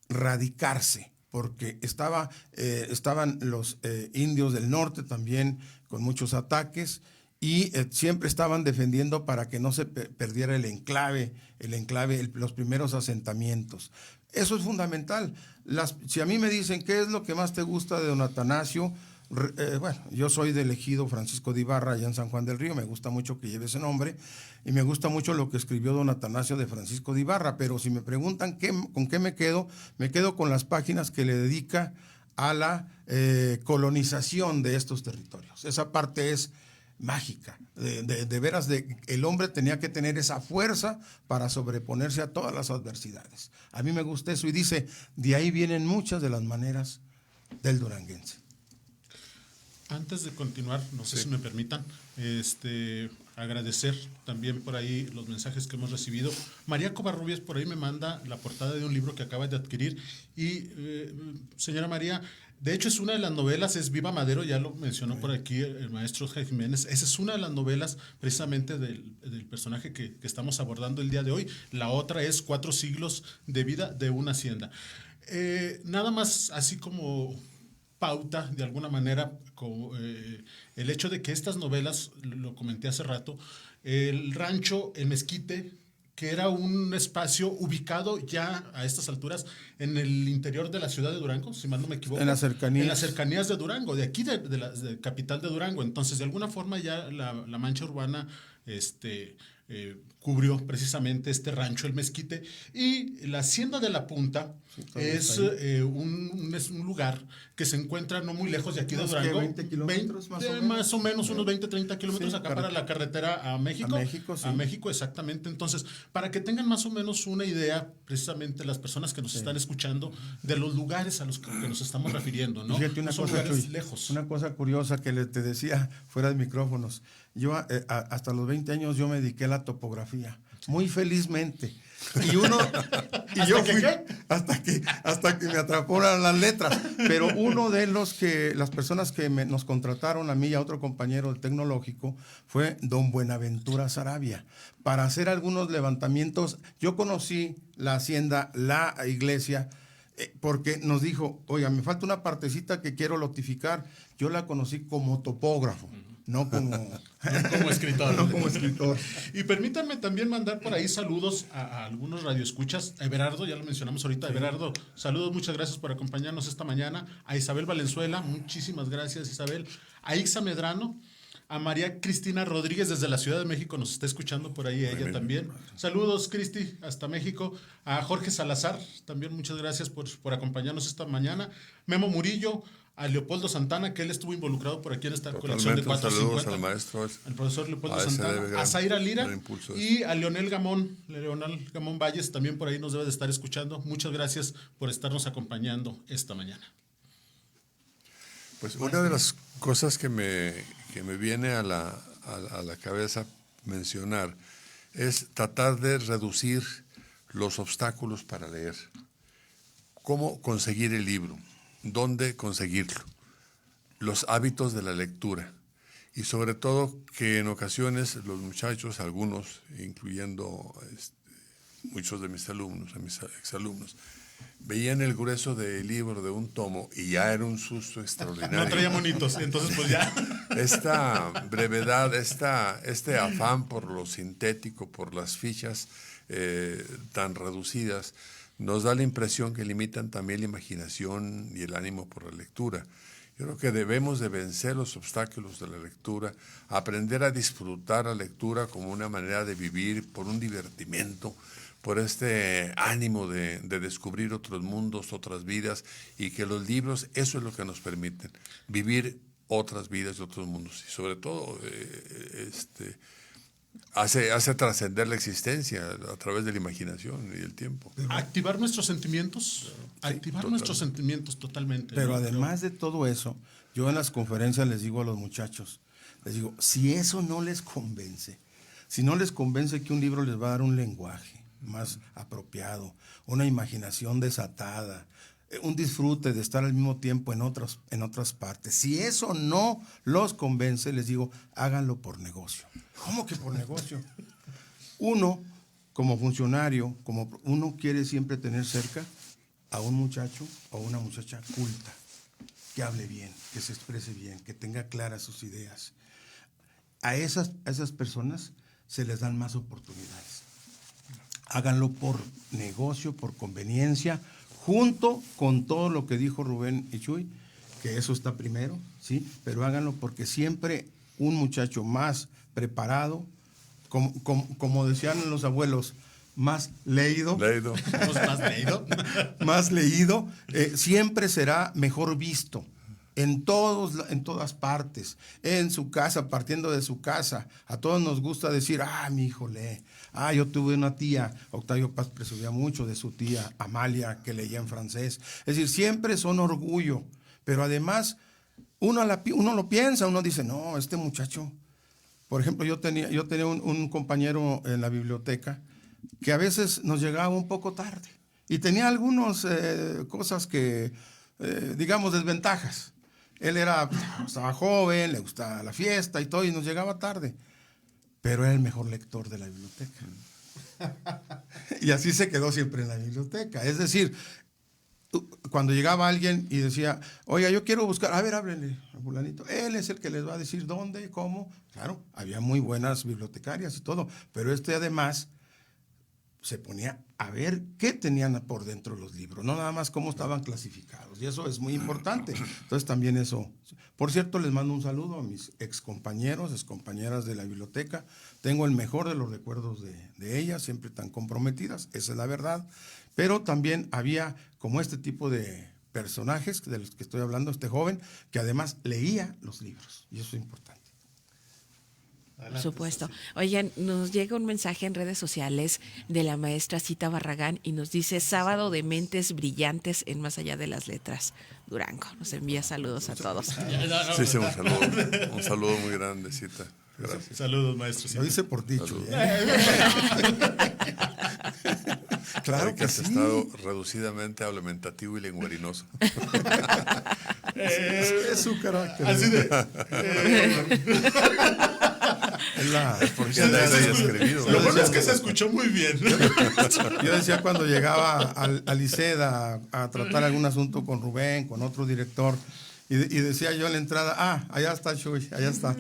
radicarse, porque estaban los indios del norte también con muchos ataques, y siempre estaban defendiendo para que no se perdiera el enclave, los primeros asentamientos. Eso es fundamental. Si a mí me dicen qué es lo que más te gusta de don Atanasio, bueno, yo soy del ejido Francisco de Ibarra, allá en San Juan del Río, me gusta mucho que lleve ese nombre, y me gusta mucho lo que escribió don Atanasio de Francisco de Ibarra, pero si me preguntan con qué me quedo con las páginas que le dedica a la colonización de estos territorios. Esa parte es mágica, de veras, el hombre tenía que tener esa fuerza para sobreponerse a todas las adversidades. A mí me gusta eso, y dice, de ahí vienen muchas de las maneras del duranguense. Antes de continuar, no sé si me permitan, agradecer también por ahí los mensajes que hemos recibido. María Covarrubias por ahí me manda la portada de un libro que acaba de adquirir, y señora María, de hecho es una de las novelas, es Viva Madero, ya lo mencionó por aquí el maestro Oscar Jiménez. Esa es una de las novelas precisamente del personaje que estamos abordando el día de hoy. La otra es 4 siglos de vida de una hacienda. Nada más así como pauta, de alguna manera, el hecho de que estas novelas, lo comenté hace rato, el rancho, el Mezquite, que era un espacio ubicado ya a estas alturas en el interior de la ciudad de Durango, si mal no me equivoco. En las cercanías. En las cercanías de Durango, de aquí de la capital de Durango. Entonces, de alguna forma ya la mancha urbana cubrió precisamente este rancho, el Mezquite, y la Hacienda de la Punta es un lugar que se encuentra no muy lejos de aquí de Durango. 20 kilómetros más o menos, unos 20, 30 kilómetros acá para la carretera a México. A México, sí. A México, exactamente. Entonces, para que tengan más o menos una idea, precisamente las personas que nos están escuchando, de los lugares a los que nos estamos refiriendo, ¿no? Fíjate no son lugares lejos. Una cosa curiosa que te decía fuera de micrófonos. Yo hasta los 20 años yo me dediqué a la topografía, muy felizmente. Y yo fui hasta que me atraparon las letras. Pero uno de las personas que nos contrataron a mí y a otro compañero del tecnológico fue don Buenaventura Sarabia, para hacer algunos levantamientos. Yo conocí la hacienda, la iglesia, porque nos dijo, oiga, me falta una partecita que quiero lotificar. Yo la conocí como topógrafo. No como escritor. No como escritor. Y permítanme también mandar por ahí saludos a algunos radioescuchas. A Everardo, ya lo mencionamos ahorita. Sí. Everardo, saludos, muchas gracias por acompañarnos esta mañana. A Isabel Valenzuela, muchísimas gracias, Isabel. A Ixa Medrano. A María Cristina Rodríguez desde la Ciudad de México, nos está escuchando por ahí ella también. Saludos, Cristi, hasta México. A Jorge Salazar, también muchas gracias por acompañarnos esta mañana. Memo Murillo, a Leopoldo Santana, que él estuvo involucrado por aquí en esta colección de 450. Saludos al maestro. Al profesor Leopoldo Santana. A Zaira Lira y a Leonel Gamón Valles, también por ahí nos debe de estar escuchando. Muchas gracias por estarnos acompañando esta mañana. Pues una de las cosas que que me viene a la cabeza mencionar es tratar de reducir los obstáculos para leer. ¿Cómo conseguir el libro? ¿Dónde conseguirlo? Los hábitos de la lectura. Y sobre todo que en ocasiones los muchachos, algunos, incluyendo muchos de mis alumnos, de mis exalumnos, veían el grueso del libro de un tomo y ya era un susto extraordinario. No traía monitos, entonces pues ya. Esta brevedad, este afán por lo sintético, por las fichas tan reducidas, nos da la impresión que limitan también la imaginación y el ánimo por la lectura. Yo creo que debemos de vencer los obstáculos de la lectura, aprender a disfrutar la lectura como una manera de vivir, por un divertimento, por este ánimo de descubrir otros mundos, otras vidas, y que los libros, eso es lo que nos permiten, vivir otras vidas y otros mundos. Y sobre todo, hace trascender la existencia a través de la imaginación y el tiempo. Activar nuestros sentimientos, nuestros sentimientos totalmente. Pero además de todo eso, yo en las conferencias les digo a los muchachos, si eso no les convence, si no les convence que un libro les va a dar un lenguaje más apropiado, una imaginación desatada, un disfrute de estar al mismo tiempo en otras partes, si eso no los convence, les digo, háganlo por negocio. ¿Cómo que por negocio? Uno, como funcionario, uno quiere siempre tener cerca a un muchacho o una muchacha culta, que hable bien, que se exprese bien, que tenga claras sus ideas. A esas personas se les dan más oportunidades. Háganlo por negocio, por conveniencia, junto con todo lo que dijo Rubén y Chuy, que eso está primero, ¿sí? Pero háganlo porque siempre un muchacho más preparado, como decían los abuelos, más leído, más leído, siempre será mejor visto en todas partes, en su casa, partiendo de su casa. A todos nos gusta decir, mi hijo lee. Yo tuve una tía, Octavio Paz presumía mucho de su tía Amalia, que leía en francés. Es decir, siempre son orgullo, pero además uno lo piensa, uno dice, no, este muchacho. Por ejemplo, yo tenía un compañero en la biblioteca que a veces nos llegaba un poco tarde y tenía algunas cosas que, digamos, desventajas. Él estaba joven, le gustaba la fiesta y todo, y nos llegaba tarde, pero era el mejor lector de la biblioteca. Y así se quedó siempre en la biblioteca. Es decir, cuando llegaba alguien y decía, oiga, yo quiero buscar, a ver, háblenle a fulanito, él es el que les va a decir dónde, cómo. Claro, había muy buenas bibliotecarias y todo, pero además se ponía a ver qué tenían por dentro los libros, no nada más cómo estaban clasificados, y eso es muy importante. Entonces también eso. Por cierto, les mando un saludo a mis excompañeras de la biblioteca. Tengo el mejor de los recuerdos de ellas, siempre tan comprometidas, esa es la verdad. Pero también había como este tipo de personajes de los que estoy hablando, este joven, que además leía los libros, y eso es importante. Por supuesto. Oigan, nos llega un mensaje en redes sociales de la maestra Cita Barragán y nos dice, sábado de mentes brillantes en Más Allá de las Letras, Durango. Nos envía saludos a todos. Sí, un saludo muy grande, Cita. Gracias. Saludos, maestro. Lo dice por dicho. Claro que has estado reducidamente hablamentativo y lenguarinoso. Es su carácter. Así de... porque nadie escribido. Lo bueno es que se escuchó muy bien. Yo decía cuando llegaba al ICED a tratar algún asunto con Rubén, con otro director, y decía yo en la entrada, allá está Chuy, allá está.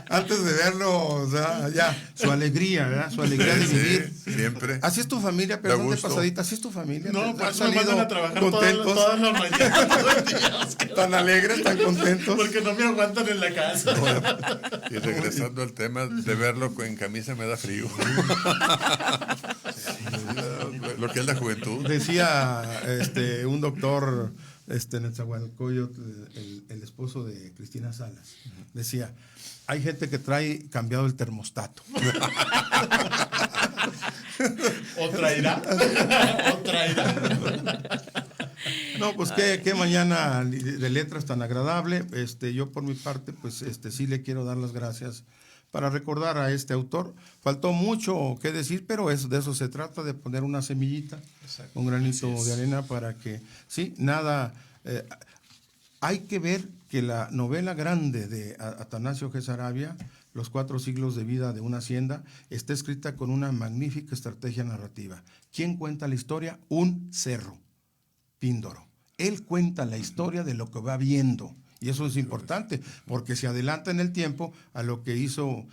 Antes de verlo, o sea, ya, su alegría, ¿verdad? Su alegría de vivir. Siempre. Así es tu familia, perdón de pasadita, así es tu familia. No, pues me mandan a trabajar contentos, todas las mañanas, todo el día. tan alegres, tan contentos. Porque no me aguantan en la casa. Bueno, y regresando al tema, de verlo en camisa me da frío. Lo que es la juventud. Decía un doctor en Nezahualcóyotl, el esposo de Cristina Salas, decía, hay gente que trae cambiado el termostato. ¿O traerá? No, pues qué mañana de letras tan agradable. Yo por mi parte, pues sí le quiero dar las gracias para recordar a este autor. Faltó mucho que decir, pero de eso se trata, de poner una semillita, un granito de arena para que, sí, nada. Hay que ver que la novela grande de Atanasio G. Saravia, Los 4 siglos de vida de una hacienda, está escrita con una magnífica estrategia narrativa. ¿Quién cuenta la historia? Un cerro, Píndaro. Él cuenta la historia de lo que va viendo. Y eso es importante, porque se adelanta en el tiempo a lo que hizo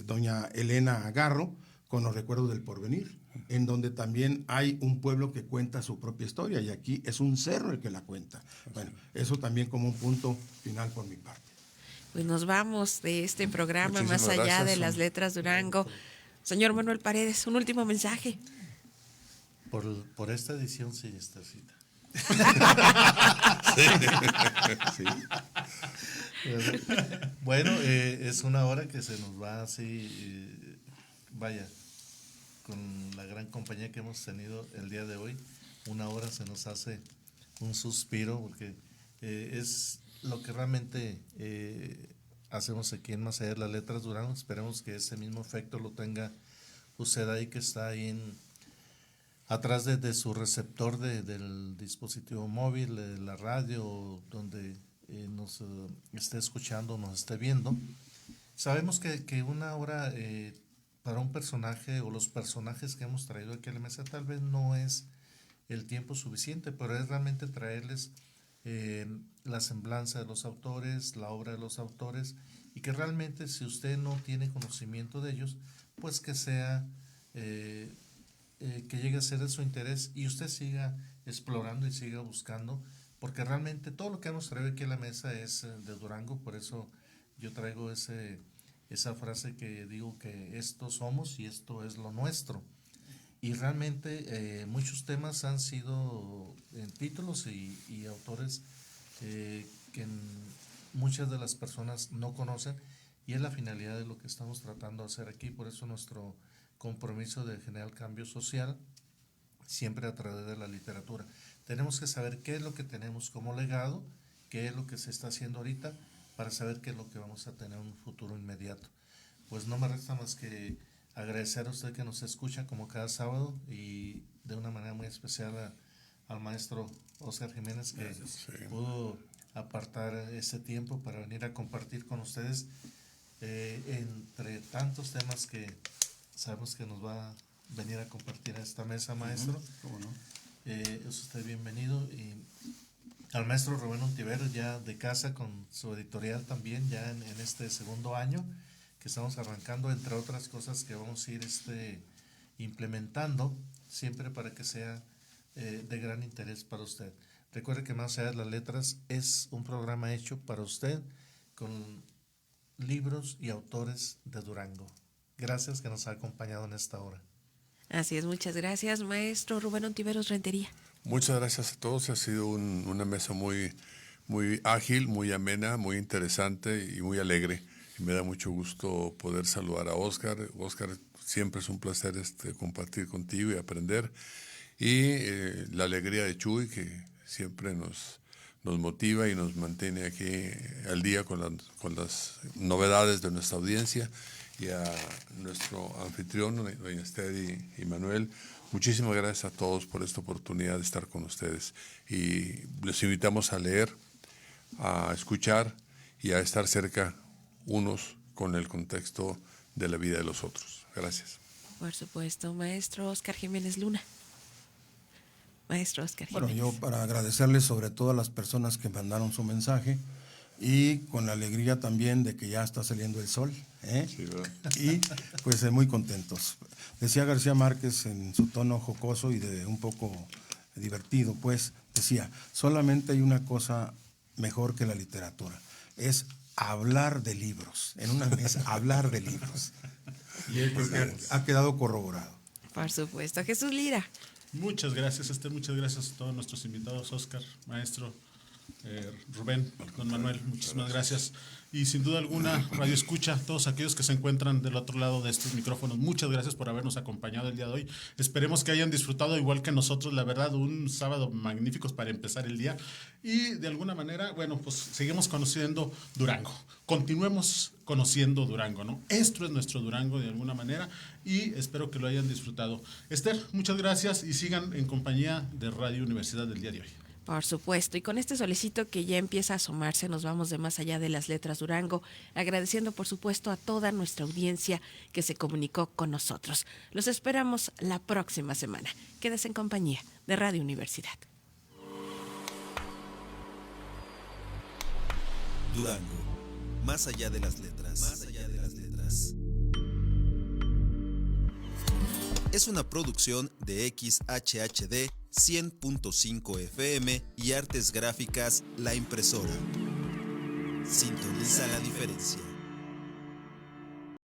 doña Elena Garro con Los recuerdos del porvenir, en donde también hay un pueblo que cuenta su propia historia, y aquí es un cerro el que la cuenta. Bueno, eso también como un punto final por mi parte. Pues nos vamos de este programa Muchísimas Más allá gracias. de las letras Durango. Señor Manuel Paredes, un último mensaje. Por esta edición, sí, Estercita. Sí. Bueno, es una hora que se nos va así, vaya, con la gran compañía que hemos tenido el día de hoy. Una hora se nos hace un suspiro, porque es lo que realmente hacemos aquí en Más allá de las letras Durango. Esperemos que ese mismo efecto lo tenga usted ahí, que está ahí atrás de su receptor del dispositivo móvil, de la radio, donde nos esté escuchando, nos esté viendo. Sabemos que una hora para un personaje, o los personajes que hemos traído aquí a la mesa, tal vez no es el tiempo suficiente, pero es realmente traerles la semblanza de los autores, la obra de los autores, y que realmente, si usted no tiene conocimiento de ellos, pues que sea que llegue a ser de su interés, y usted siga explorando y siga buscando, porque realmente todo lo que hemos traído aquí a la mesa es de Durango. Por eso yo traigo esa frase que digo, que esto somos y esto es lo nuestro. Y realmente muchos temas han sido en títulos y autores que muchas de las personas no conocen, y es la finalidad de lo que estamos tratando de hacer aquí. Por eso nuestro compromiso de generar cambio social, siempre a través de la literatura. Tenemos que saber qué es lo que tenemos como legado, qué es lo que se está haciendo ahorita, para saber qué es lo que vamos a tener en un futuro inmediato. Pues no me resta más que agradecer a usted que nos escucha como cada sábado, y de una manera muy especial al maestro Óscar Jiménez, que pudo apartar ese tiempo para venir a compartir con ustedes entre tantos temas que sabemos que nos va a venir a compartir a esta mesa, maestro. ¿Cómo no? Es usted bienvenido. Y al maestro Rubén Ontiveros, ya de casa con su editorial también, ya en este segundo año que estamos arrancando, entre otras cosas que vamos a ir implementando, siempre para que sea de gran interés para usted. Recuerde que Más allá de las letras es un programa hecho para usted, con libros y autores de Durango. Gracias que nos ha acompañado en esta hora. Así es, muchas gracias, maestro Rubén Ontiveros Rentería. Muchas gracias a todos. Ha sido una mesa muy, muy ágil, muy amena, muy interesante y muy alegre. Y me da mucho gusto poder saludar a Óscar. Óscar, siempre es un placer compartir contigo y aprender. Y la alegría de Chuy, que siempre nos motiva y nos mantiene aquí al día con las novedades de nuestra audiencia. Y a nuestro anfitrión, doña Esther y Manuel, muchísimas gracias a todos por esta oportunidad de estar con ustedes. Y les invitamos a leer, a escuchar y a estar cerca unos con el contexto de la vida de los otros. Gracias. Por supuesto, maestro Óscar Jiménez Luna. Maestro Óscar Jiménez. Bueno, yo para agradecerles sobre todo a las personas que mandaron su mensaje, y con la alegría también de que ya está saliendo el sol, Sí, ¿verdad? y pues muy contentos. Decía García Márquez en su tono jocoso y de un poco divertido, pues decía, solamente hay una cosa mejor que la literatura, es hablar de libros, en una mesa, hablar de libros. Y ha quedado corroborado. Por supuesto. Jesús Lira. Muchas gracias, Esther. Muchas gracias a todos nuestros invitados, Óscar, maestro. Rubén, don Manuel, muchísimas gracias. Y sin duda alguna, Radio Escucha, todos aquellos que se encuentran del otro lado de estos micrófonos, muchas gracias por habernos acompañado el día de hoy. Esperemos que hayan disfrutado igual que nosotros, la verdad, un sábado magnífico para empezar el día. Y de alguna manera, bueno, pues seguimos conociendo Durango. Continuemos conociendo Durango, ¿no? Esto es nuestro Durango de alguna manera y espero que lo hayan disfrutado. Esther, muchas gracias y sigan en compañía de Radio Universidad del día de hoy. Por supuesto, y con este solecito que ya empieza a asomarse, nos vamos de más allá de las letras Durango, agradeciendo por supuesto a toda nuestra audiencia que se comunicó con nosotros. Los esperamos la próxima semana. Quédese en compañía de Radio Universidad. Durango, más allá de las letras. Más allá de las letras. Es una producción de XHHD 100.5 FM y Artes Gráficas La Impresora. Sintoniza la diferencia.